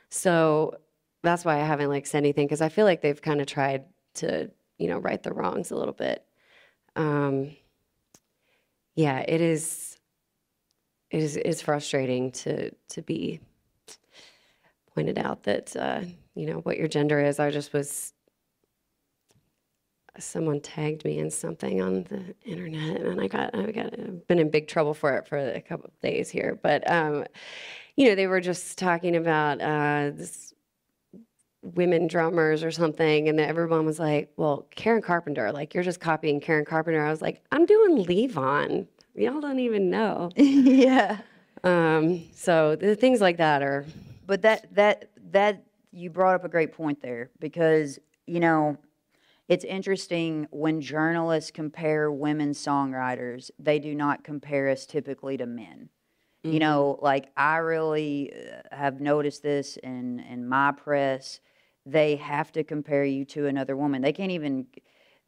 so that's why I haven't like said anything, because I feel like they've kind of tried to, you know, right the wrongs a little bit. Yeah, it's frustrating to be pointed out that you know, what your gender is. Someone tagged me in something on the internet, and I've been in big trouble for it for a couple of days here. But you know, they were just talking about this women drummers or something, and everyone was like, well, Karen Carpenter, like, you're just copying Karen Carpenter. I was like, I'm doing Levon. Y'all don't even know. Yeah. So the things like that are. But that you brought up a great point there, because, you know, it's interesting when journalists compare women songwriters, they do not compare us typically to men. You know, like, I really have noticed this in my press. They have to compare you to another woman. They can't even,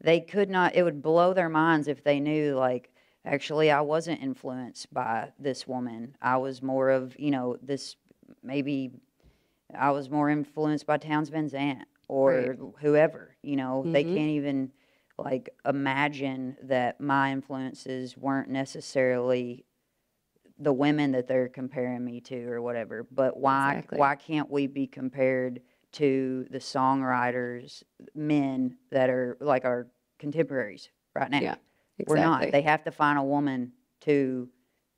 they could not, it would blow their minds if they knew, like, actually, I wasn't influenced by this woman. I was more of, you know, maybe I was more influenced by Townes Van Zandt or whoever, you know. They can't even, like, imagine that my influences weren't necessarily the women that they're comparing me to or whatever. But why can't we be compared to the songwriters, men that are like our contemporaries right now? Yeah, exactly. We're not. They have to find a woman to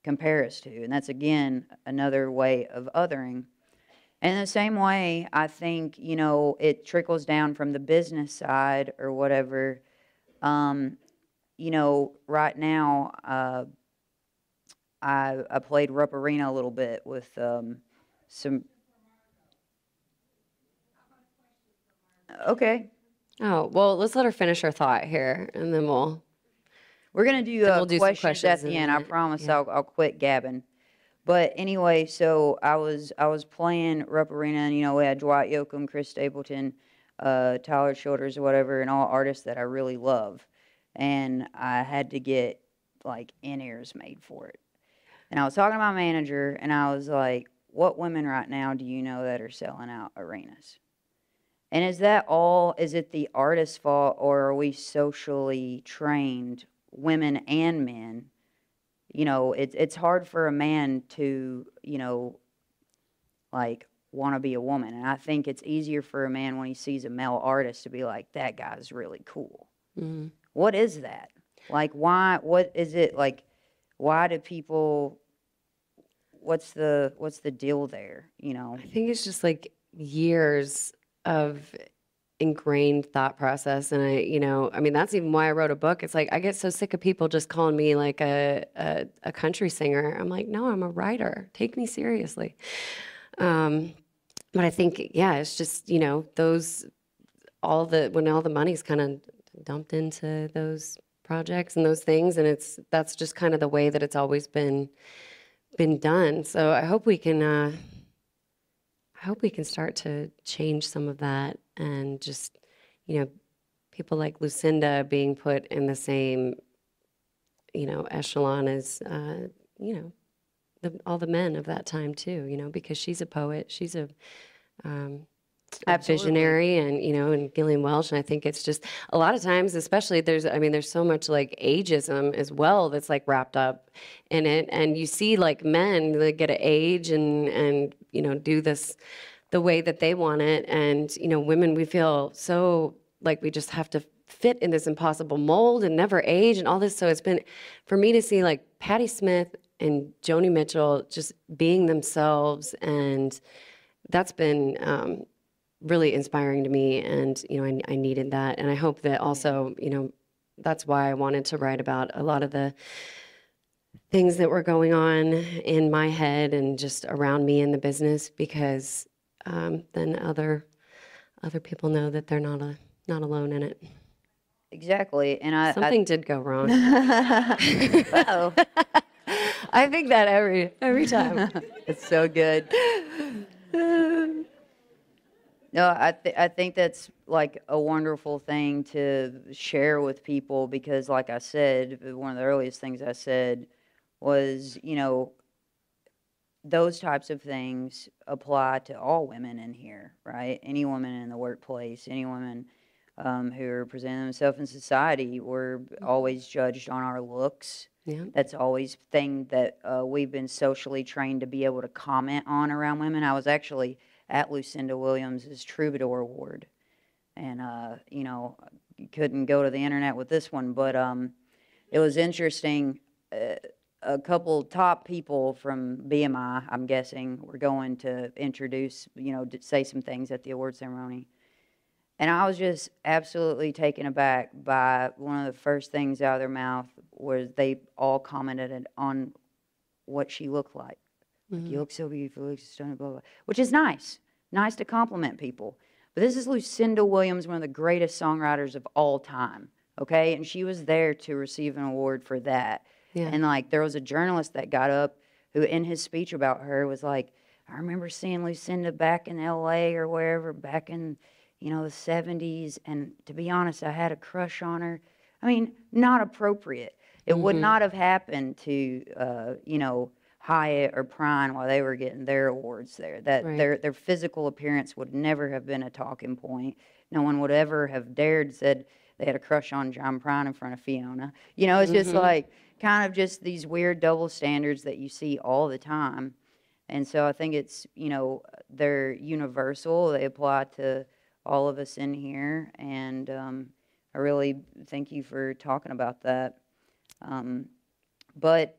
compare us to, and that's, again, another way of othering. And in the same way, I think, you know, it trickles down from the business side or whatever. You know, right now, I played Rupp Arena a little bit with some. Okay. Oh, well, let's let her finish her thought here, and then We're going to do some questions at questions the in a end. I minute. promise Yeah. I'll quit gabbing. But anyway, so I was playing Rupp Arena, and, you know, we had Dwight Yoakam, Chris Stapleton, Tyler Childers, or whatever, and all artists that I really love. And I had to get, like, in-ears made for it. And I was talking to my manager, and I was like, what women right now do you know that are selling out arenas? And is that all, is it the artist's fault, or are we socially trained, women and men? You know, it's hard for a man to, you know, like, want to be a woman. And I think it's easier for a man when he sees a male artist to be like, that guy's really cool. Mm-hmm. What is that? Like, why, what is it, like, why do people, what's the deal there, you know? I think it's just like years of ingrained thought process. And I mean, that's even why I wrote a book. It's like, I get so sick of people just calling me like a country singer. I'm like, no, I'm a writer. Take me seriously. But I think, yeah, it's just, you know, when all the money's kind of dumped into those projects and those things, and that's just kind of the way that it's always been done. So I hope we can start to change some of that, and just, you know, people like Lucinda being put in the same, you know, echelon as, you know, all the men of that time too, you know, because she's a poet, she's a visionary, and, you know, and Gillian Welch. And I think it's just a lot of times, especially there's so much like ageism as well that's like wrapped up in it. And you see like men that get an age and, you know, do this the way that they want it. And, you know, women, we feel so like we just have to fit in this impossible mold and never age and all this. So it's been, for me to see like Patti Smith and Joni Mitchell just being themselves, and that's been really inspiring to me. And, you know, I needed that. And I hope that also, you know, that's why I wanted to write about a lot of the things that were going on in my head and just around me in the business, because then other people know that they're not alone in it. Exactly. And something did go wrong. Uh-oh. I think that every time. It's so good. No, I think that's like a wonderful thing to share with people, because like I said, one of the earliest things I said was, you know, those types of things apply to all women in here, right? Any woman in the workplace, any woman who are presenting themselves in society, we're always judged on our looks. Yeah. That's always a thing that we've been socially trained to be able to comment on around women. I was actually at Lucinda Williams' Troubadour Award, and you know, you couldn't go to the internet with this one, but it was interesting. A couple top people from BMI, I'm guessing, were going to introduce, you know, to say some things at the award ceremony. And I was just absolutely taken aback by one of the first things out of their mouth, was they all commented on what she looked like. Mm-hmm. Like, you look so beautiful, you look so stunning, blah, blah, blah. Which is nice. Nice to compliment people. But this is Lucinda Williams, one of the greatest songwriters of all time, okay? And she was there to receive an award for that. Yeah. And, like, there was a journalist that got up who, in his speech about her, was like, I remember seeing Lucinda back in L.A. or wherever, back in, you know, the 70s, and to be honest, I had a crush on her. I mean, not appropriate. It would not have happened to, you know, Hyatt or Prine while they were getting their awards there. That Right. their physical appearance would never have been a talking point. No one would ever have dared said they had a crush on John Prine in front of Fiona. You know, it's just like kind of just these weird double standards that you see all the time. And so I think it's, you know, they're universal. They apply to all of us in here. And I really thank you for talking about that. But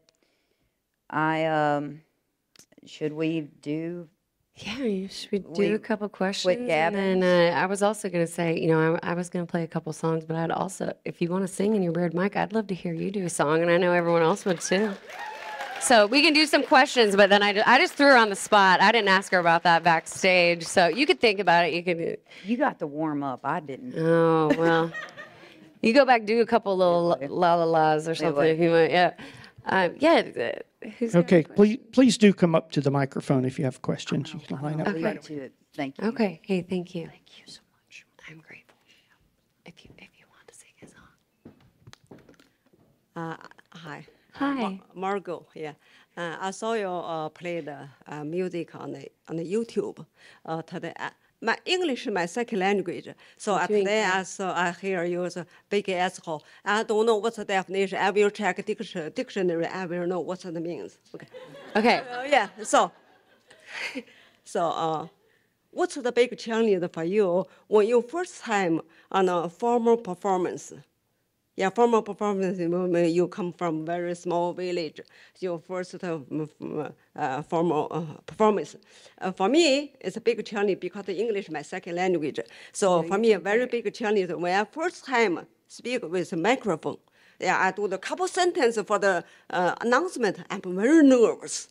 should we do? Yeah, should we do a couple questions? Gabbins? And then I was also going to say, you know, I was going to play a couple songs, but I'd also, if you want to sing in your weird mic, I'd love to hear you do a song, and I know everyone else would too. So we can do some questions, but then I just threw her on the spot. I didn't ask her about that backstage, so you could think about it. You could. You got to warm up. I didn't. Oh well, you go back, do a couple little la la las or something if you want. Yeah, yeah. Who's got Okay, a question? please do come up to the microphone if you have questions. You can line up Leave right it to it. Thank you. Okay. Hey, thank you. Thank you so much. I'm grateful. If you want to sing a song. Hi. Hi. Margo, yeah. I saw you play the music on the YouTube today. My English is my second language, so today I hear you as a big asshole. I don't know what's the definition. I will check dictionary. I will know what it means. Okay. Okay. Yeah. So what's the big challenge for you when you first time on a formal performance? Yeah, formal performance, you come from very small village. Your first formal performance. For me, it's a big challenge because English is my second language. So for me, a very big challenge when I first time speak with a microphone. Yeah, I do the couple sentences for the announcement. I'm very nervous.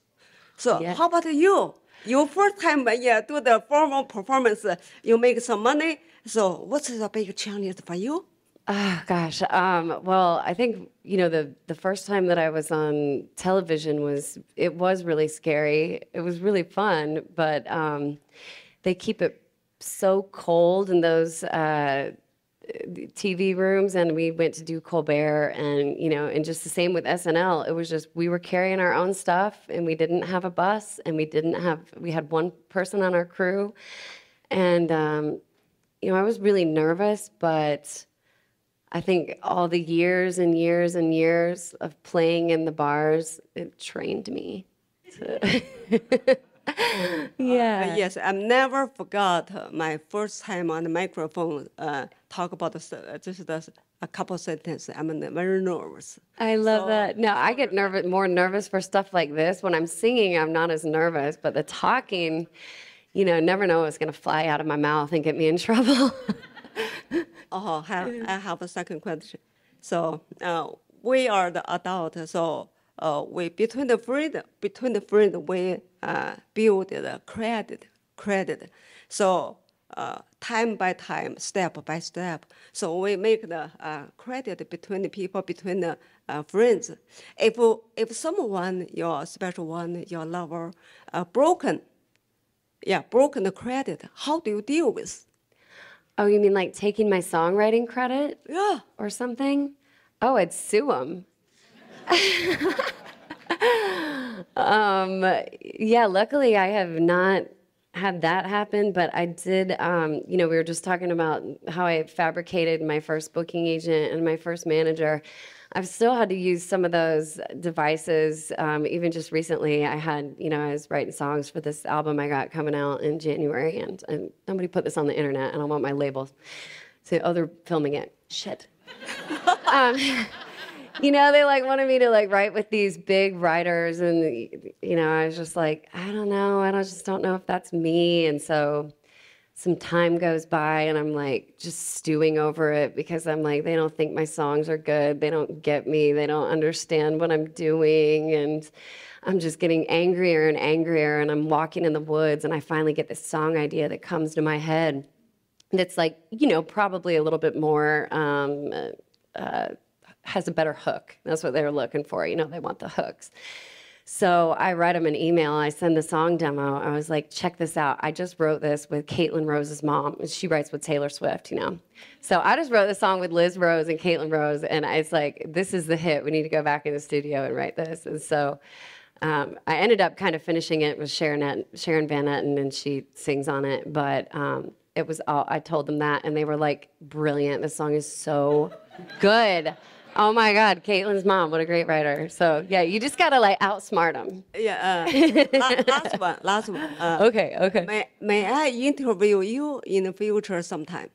So how about you? You first time when you do the formal performance, you make some money. So what's the big challenge for you? Ah, gosh. Well, I think, the first time that I was on television was really scary. It was really fun, but they keep it so cold in those TV rooms, and we went to do Colbert, and just the same with SNL. It was just, we were carrying our own stuff, and we didn't have a bus, and we had one person on our crew, and I was really nervous, but I think all the years and years and years of playing in the bars, it trained me. Yeah. Yes, I never forgot my first time on the microphone, talk about just a couple sentences. I'm very nervous. I love that. No, I get more nervous for stuff like this. When I'm singing, I'm not as nervous, but the talking, never know what's going to fly out of my mouth and get me in trouble. I have a second question. So we are the adult. So we between the friend we build the credit. So time by time, step by step. So we make the credit between the people, between the friends. If someone, your special one, your lover, broken the credit, how do you deal with? Oh, you mean like taking my songwriting credit? Yeah. Or something? Oh, I'd sue him. Yeah, luckily I have not had that happen, but I did, we were just talking about how I fabricated my first booking agent and my first manager. I've still had to use some of those devices. Even just recently, I was writing songs for this album I got coming out in January, and somebody put this on the internet, and I want my label. So, they're filming it. Shit. They wanted me to write with these big writers, and I was just like, I don't know, I just don't know if that's me, and so some time goes by and I'm just stewing over it because I'm they don't think my songs are good. They don't get me. They don't understand what I'm doing. And I'm just getting angrier and angrier. And I'm walking in the woods and I finally get this song idea that comes to my head. That's probably a little bit more, has a better hook. That's what they're looking for. They want the hooks. So I write them an email. I send the song demo. I was like, check this out. I just wrote this with Caitlin Rose's mom. She writes with Taylor Swift, So I just wrote the song with Liz Rose and Caitlin Rose. And it's like, this is the hit. We need to go back in the studio and write this. And so I ended up kind of finishing it with Sharon Van Etten, and she sings on it. But it was all, I told them that, and they were like, brilliant. This song is so good. Oh my God, Caitlin's mom, what a great writer. So yeah, you just gotta outsmart them. Yeah. Last one. Okay. May I interview you in the future sometime?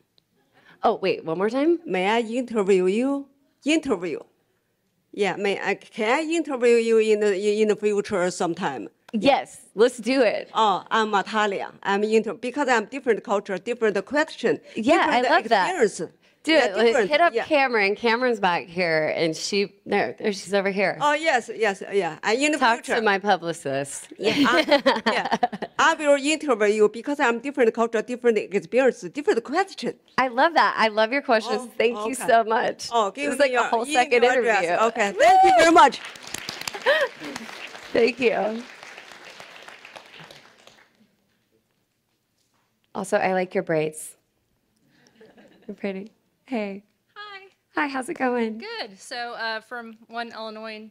Oh wait, one more time. May I interview you? Yeah. Can I interview you in the future sometime? Yes, let's do it. Oh, I'm Natalia. Because I'm different culture, different question. Yeah, different I love experience. that. Dude, let's hit up Cameron. Cameron's back here, and there she's over here. Oh, yes, yeah. In the Talk future. to my publicist. I will interview you because I'm different culture, different experience, different question. I love that. I love your questions. Thank you so much. Oh, give this is me like your a whole second interview. Address. Okay, thank you very much. Thank you. Also, I like your braids. They're pretty. Hey. Hi. Hi, how's it going? Good. So from one Illinois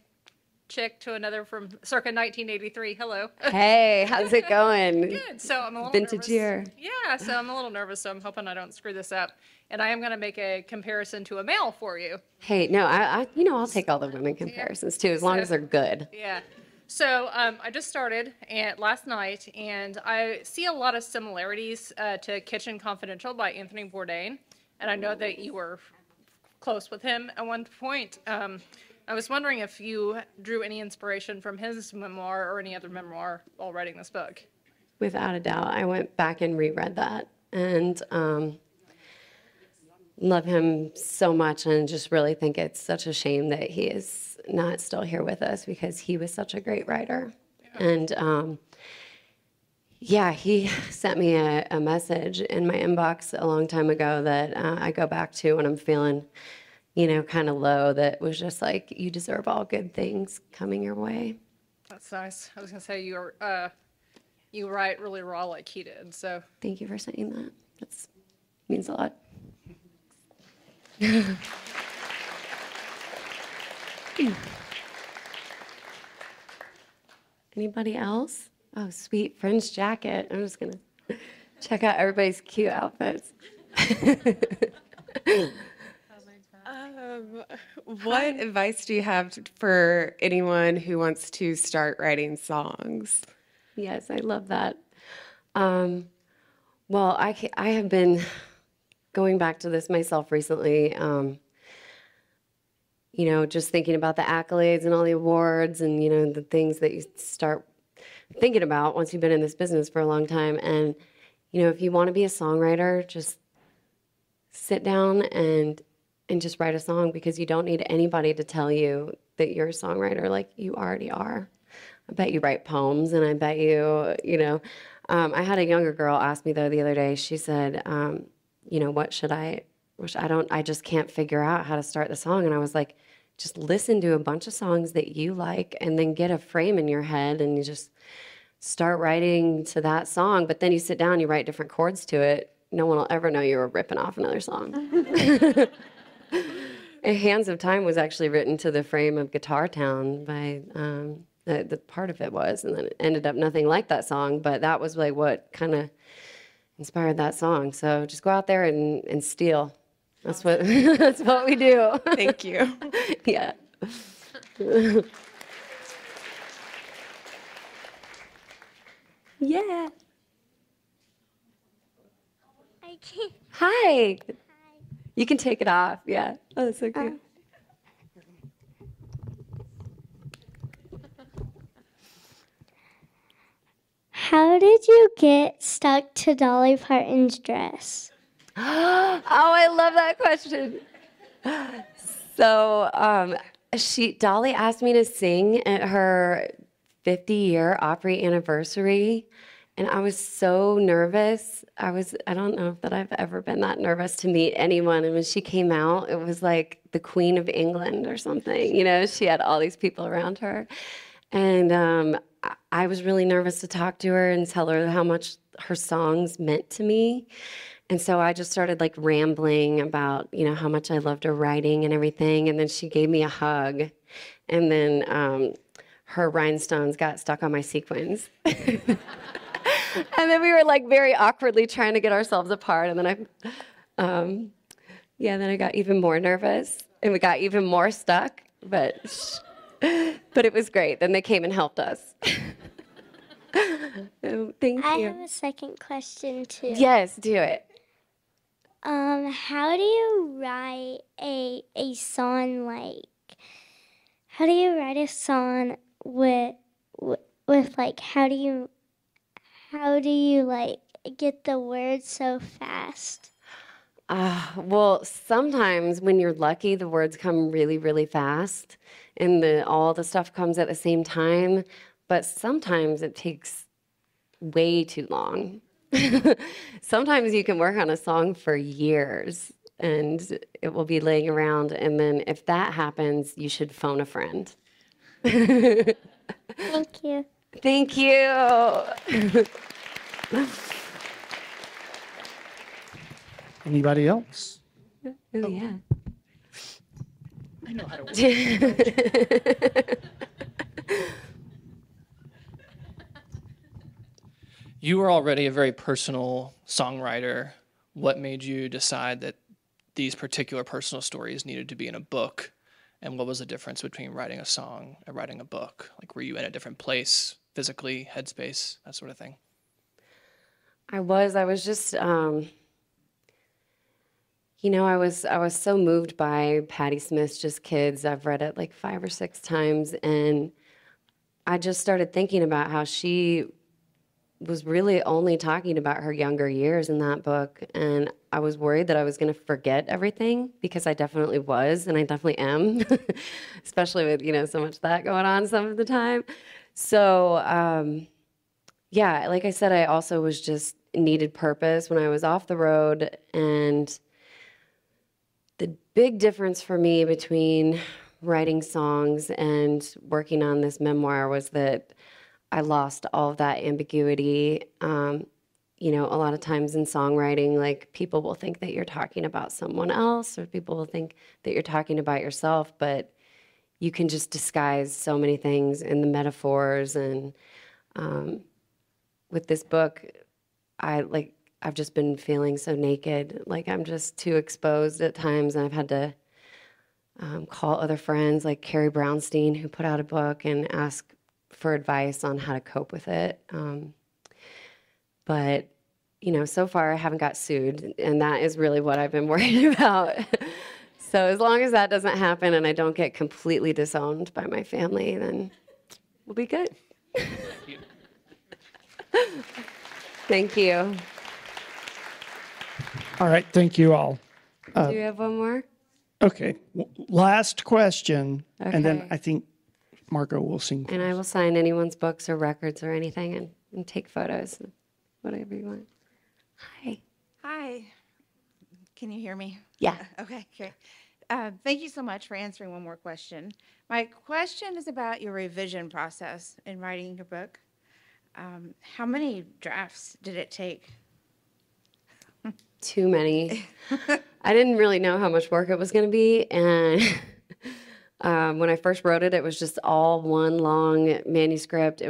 chick to another from circa 1983. Hello. Hey, how's it going? Good. So I'm a little Vintage nervous. year. Yeah, so I'm a little nervous, so I'm hoping I don't screw this up. And I am going to make a comparison to a male for you. Hey, no, I'll take all the women comparisons too, as long as they're good. Yeah. So I just started last night, and I see a lot of similarities to Kitchen Confidential by Anthony Bourdain. And I know that you were close with him at one point. I was wondering if you drew any inspiration from his memoir or any other memoir while writing this book. Without a doubt. I went back and reread that, and love him so much, and just really think it's such a shame that he is not still here with us, because he was such a great writer. And yeah, he sent me a message in my inbox a long time ago that I go back to when I'm feeling, kind of low, that was just like, you deserve all good things coming your way. That's nice. I was going to say you write really raw like he did, so. Thank you for saying that. That means a lot. Anybody else? Oh, sweet French jacket. I'm just going to check out everybody's cute outfits. What advice do you have for anyone who wants to start writing songs? Yes, I love that. Well, I have been going back to this myself recently, just thinking about the accolades and all the awards and, the things that you start thinking about once you've been in this business for a long time. And, if you want to be a songwriter, just sit down and just write a song, because you don't need anybody to tell you that you're a songwriter, like you already are. I bet you write poems, and I bet you, I had a younger girl ask me, though, the other day. She said, what should I just can't figure out how to start the song. And I was like, just listen to a bunch of songs that you like, and then get a frame in your head, and you just start writing to that song. But then you sit down, you write different chords to it. No one will ever know you were ripping off another song. And Hands of Time was actually written to the frame of Guitar Town by, the part of it was, and then it ended up nothing like that song, but that was like what kind of inspired that song. So just go out there and steal. That's what that's what we do. Thank you. Yeah. Yeah. I can't. Hi. You can take it off. Yeah. Oh, that's so cute. How did you get stuck to Dolly Parton's dress? Oh, I love that question. So, Dolly asked me to sing at her 50-year Opry anniversary, and I was so nervous. I don't know that I've ever been that nervous to meet anyone. And when she came out, it was like the Queen of England or something. She had all these people around her. And I was really nervous to talk to her and tell her how much her songs meant to me. And so I just started like rambling about, how much I loved her writing and everything. And then she gave me a hug. And then her rhinestones got stuck on my sequins. And then we were like very awkwardly trying to get ourselves apart. And then then I got even more nervous, and we got even more stuck. But it was great. Then they came and helped us. Thank I you. have a second question too. Yes, do it. How do you write a song like? How do you write a song with like? How do you like get the words so fast? Well, sometimes when you're lucky, the words come really, really fast, and all the stuff comes at the same time. But sometimes it takes way too long. Sometimes you can work on a song for years, and it will be laying around. And then if that happens, you should phone a friend. Thank you. Thank you. Anybody else? Oh, yeah. I know how to work. You were already a very personal songwriter. What made you decide that these particular personal stories needed to be in a book? And what was the difference between writing a song and writing a book? Like, were you in a different place, physically, headspace, that sort of thing? I was just, you know, I was so moved by Patti Smith's Just Kids. I've read it like 5 or 6 times, and I just started thinking about how she was really only talking about her younger years in that book, and I was worried that I was going to forget everything, because I definitely was, and I definitely am, especially with, you know, so much of that going on some of the time. So, yeah, like I said, I also was just needed purpose when I was off the road, and the big difference for me between writing songs and working on this memoir was that I lost all of that ambiguity. You know, a lot of times in songwriting, like, people will think that you're talking about someone else, or people will think that you're talking about yourself, but you can just disguise so many things in the metaphors. And with this book, I've just been feeling so naked. Like, I'm just too exposed at times, and I've had to call other friends like Carrie Brownstein, who put out a book, and ask for advice on how to cope with it. But, you know, so far I haven't got sued, and that is really what I've been worried about. So as long as that doesn't happen and I don't get completely disowned by my family, then we'll be good. Thank you. Thank you. All right, thank you all. Do you have one more? Okay, last question, and then Okay. I think Margo will sing. And I will sign anyone's books or records or anything, and take photos, whatever you want. Hi. Hi. Can you hear me? Yeah. Okay, great. Thank you so much for answering one more question. My question is about your revision process in writing your book. How many drafts did it take? Too many. I didn't really know how much work it was going to be, and when I first wrote it, it was just all one long manuscript.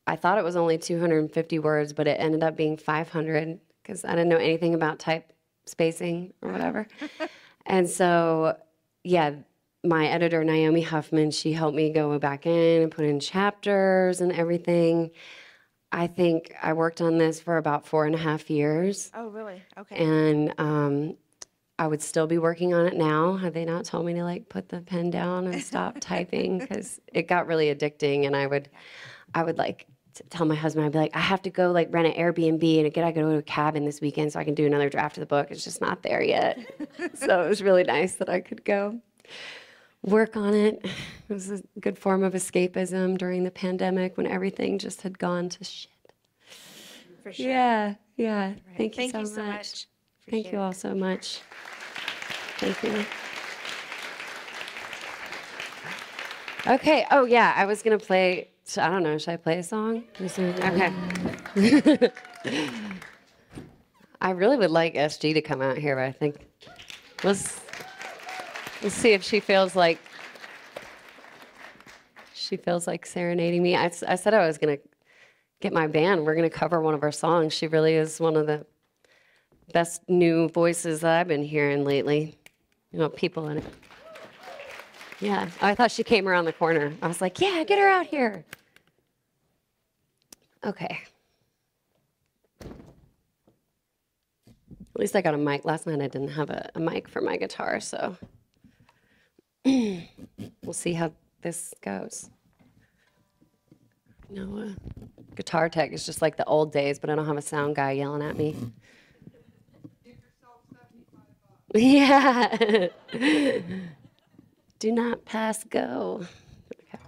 I thought it was only 250 words, but it ended up being 500, because I didn't know anything about type spacing or whatever. And so, yeah, my editor, Naomi Huffman, she helped me go back in and put in chapters and everything. I think I worked on this for about 4.5 years. Oh, really? Okay. And I would still be working on it now had they not told me to, like, put the pen down and stop typing, because it got really addicting. And I would like tell my husband, I'd be like, I have to go, like, rent an Airbnb, and I gotta go to a cabin this weekend so I can do another draft of the book. It's just not there yet. So it was really nice that I could go work on it. It was a good form of escapism during the pandemic when everything just had gone to shit. For sure. Yeah. Right. Thank you Thank so much. much. Thank Appreciate you it. all so much. Thank you. Okay. Oh, yeah. I was going to play, I don't know. Should I play a song? Okay. I really would like S.G. to come out here, but I think let's see if she feels like serenading me. I said I was going to get my band. We're going to cover one of our songs. She really is one of the best new voices that I've been hearing lately. You know, people in it. Yeah, I thought she came around the corner. I was like, yeah, get her out here. Okay. At least I got a mic. Last night I didn't have a mic for my guitar, so we'll see how this goes. You know, guitar tech is just like the old days, but I don't have a sound guy yelling at me. Yeah. Do not pass go. Okay.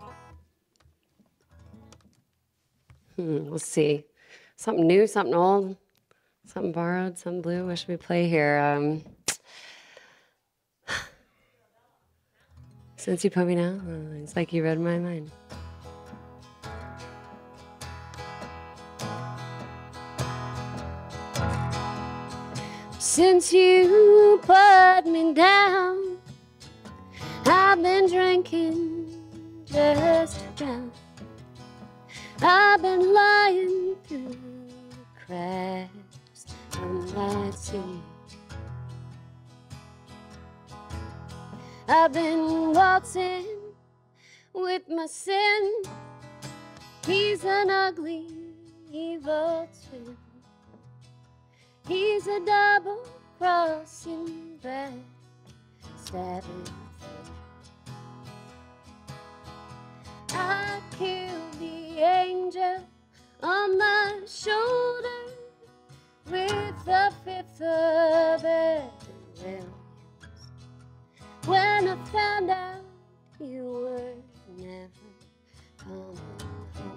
We'll see. Something new, something old, something borrowed, something blue. What should we play here? Since you put me down, it's like you read my mind. Since you put me down, I've been drinking just to drown I've been lying through the cracks of my sea. I've been waltzing with my sin. He's an ugly, evil twin. He's a double-crossing, backstabbing. I killed the angel on my shoulder with the fifth of it. When I found out you were never coming home,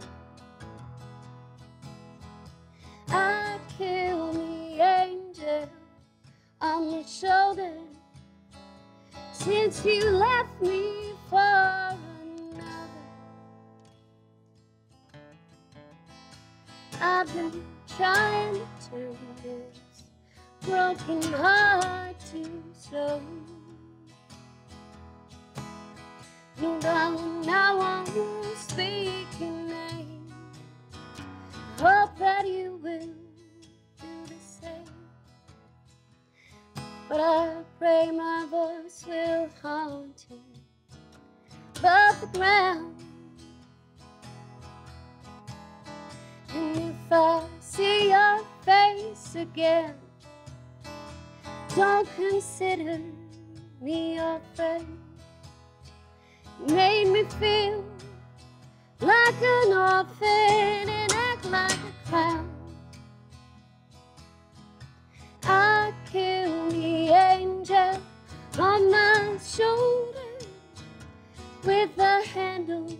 I killed the angel on my shoulder since you left me for another. I've been trying to turn this broken heart to stone. No, darling, I won't speak your name. Hope that you will do the same. But I pray my voice will haunt you above the ground. And if I see your face again, don't consider me your friend. You made me feel like an orphan and act like a clown. I killed the angel on my shoulder with a handle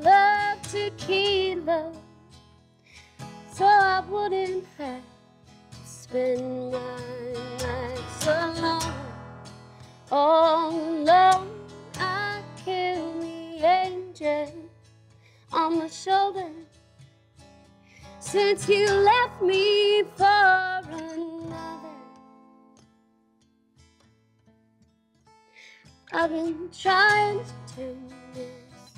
of tequila, so I wouldn't have to spend my nights alone, all alone. I killed the angel on my shoulder since you left me for another. I've been trying to turn this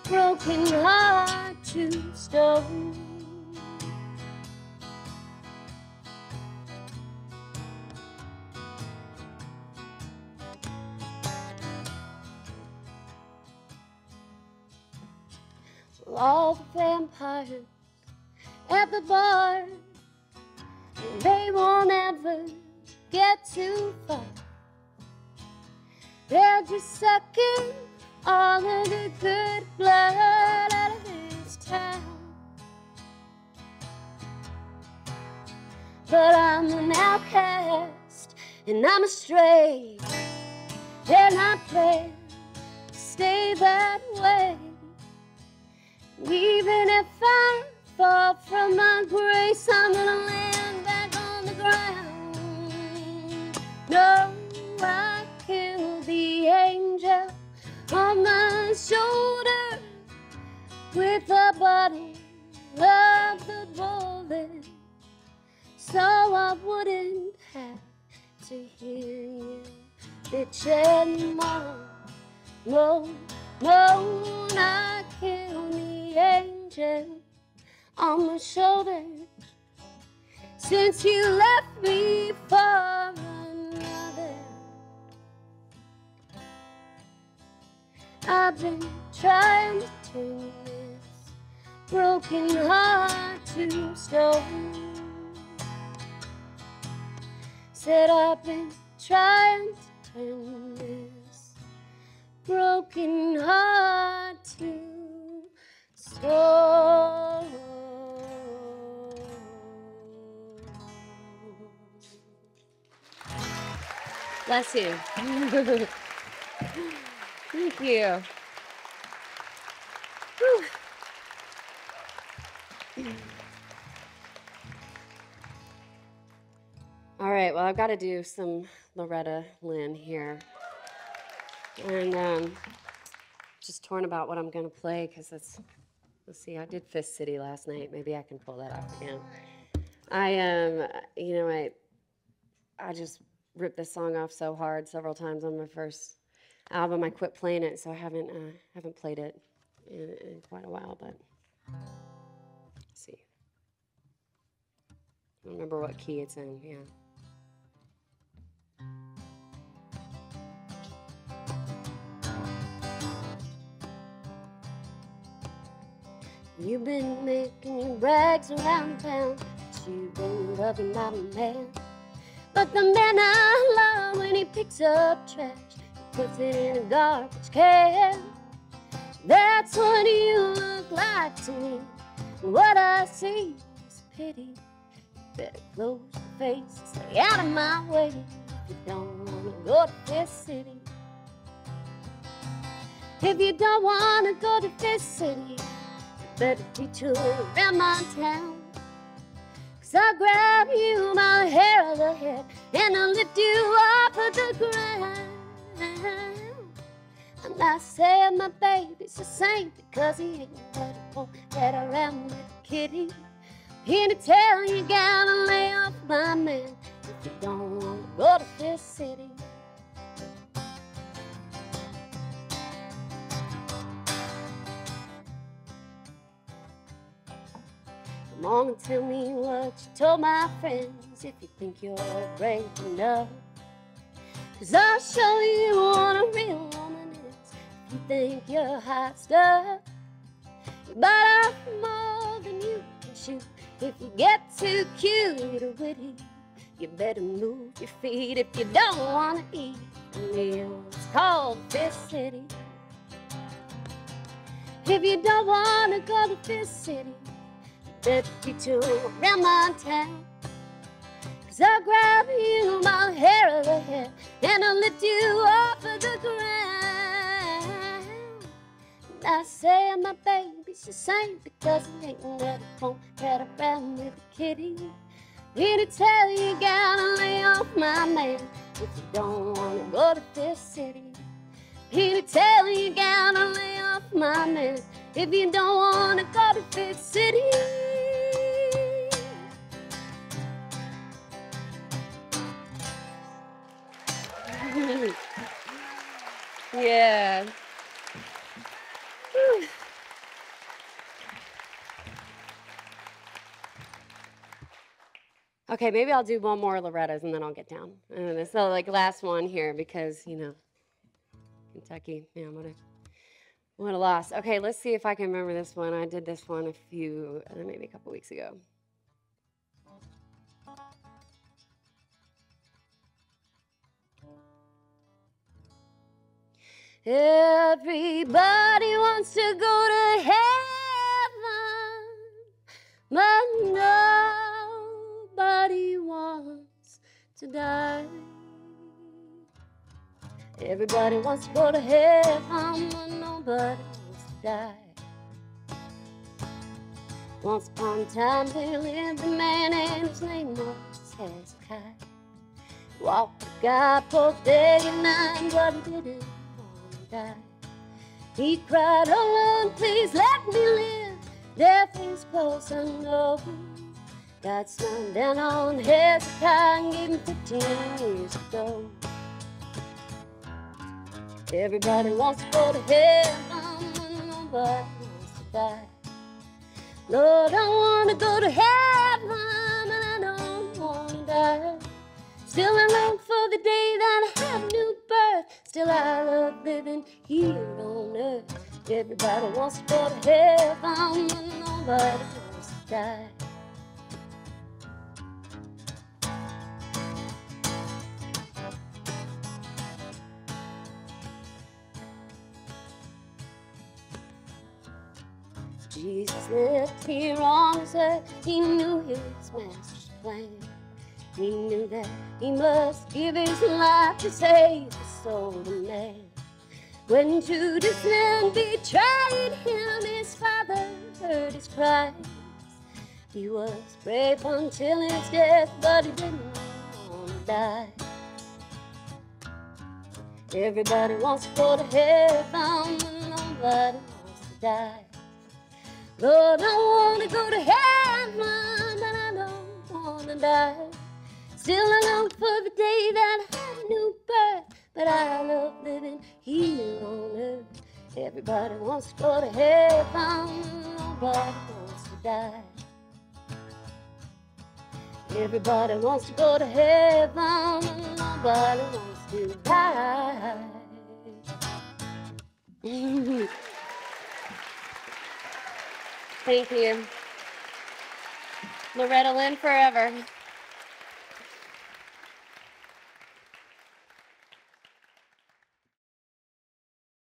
broken heart to stone. All the vampires at the bar, they won't ever get too far. They're just sucking all of the good blood out of this town. But I'm an outcast and I'm a stray, and I plan to stay that way. Even if I fall from my grace, I'm gonna land back on the ground. No, I killed the angel on my shoulder with a bottle of the bullet, so I wouldn't have to hear you bitch anymore. No, no, I killed the angel on my shoulder since you left me for another. I've been trying to turn this broken heart to stone. Said I've been trying to turn this broken heart to stone. Bless you. Thank you. Whew. All right, well, I've got to do some Loretta Lynn here. And just torn about what I'm going to play because let's see, I did Fist City last night. Maybe I can pull that off again. I just ripped this song off so hard several times on my first album. I quit playing it, so I haven't played it in quite a while, but see. I don't remember what key it's in, yeah. You've been making your brags around town, you've been loving my man. But the man I love, when he picks up trash, he puts it in a garbage can. That's what you look like to me. What I see is pity. Better close your face and stay out of my way if you don't want to go to this city. If you don't want to go to this city, better detour around my town. 'Cause I'll grab you by the hair of the head and I'll lift you off of the ground. I'm not saying my baby's the same because he ain't but a won't get around with a kitty. Here to tell you, gotta lay off my man if you don't want to go to this city. Come on and tell me what you told my friends if you think you're brave enough. 'Cause I'll show you what a real woman is if you think you're hot stuff. But I'm more than you can shoot. If you get too cute or witty, you better move your feet if you don't want to eat a meal. It's called this city. If you don't want to go to this city, better detour around my town. 'Cause I'll grab you by the hair of the head and I'll lift you off of the ground. And I say my baby's the same because he ain't never won't get around with a kitty. Here to tell you, gotta lay off my man if you don't want to go to this city. Here to tell you, gotta lay off my man if you don't want to go to this city. Yeah. Whew. Okay, maybe I'll do one more Loretta's and then I'll get down. And so like last one here because, you know, Kentucky, yeah, what a loss. Okay, let's see if I can remember this one. I did this one maybe a couple weeks ago. Everybody wants to go to heaven, but nobody wants to die. Everybody wants to go to heaven, but nobody wants to die. Once upon a time there lived a man and his name was Hezekiah. Walked with God both day and night, but he didn't want to die. He cried, oh Lord, please let me live. Death is close, I know. God smiled down on Hezekiah and gave him 15 years ago. Everybody wants to go to heaven, but nobody wants to die. Lord, I want to go to heaven, but I don't want to die. Still I long for the day that I have new birth. Still I love living here on earth. Everybody wants to go to heaven, but nobody wants to die. Jesus lived here on this earth. He knew his master's plan. He knew that he must give his life to save the soul of man. When Judas then betrayed him, his father heard his cries. He was brave until his death, but he didn't want to die. Everybody wants to go to heaven, but nobody wants to die. Lord, I want to go to heaven, but I don't want to die. Still I long for the day that I have a new birth, but I love living here on earth. Everybody wants to go to heaven, nobody wants to die. Everybody wants to go to heaven, nobody wants to die. Thank you. Loretta Lynn forever.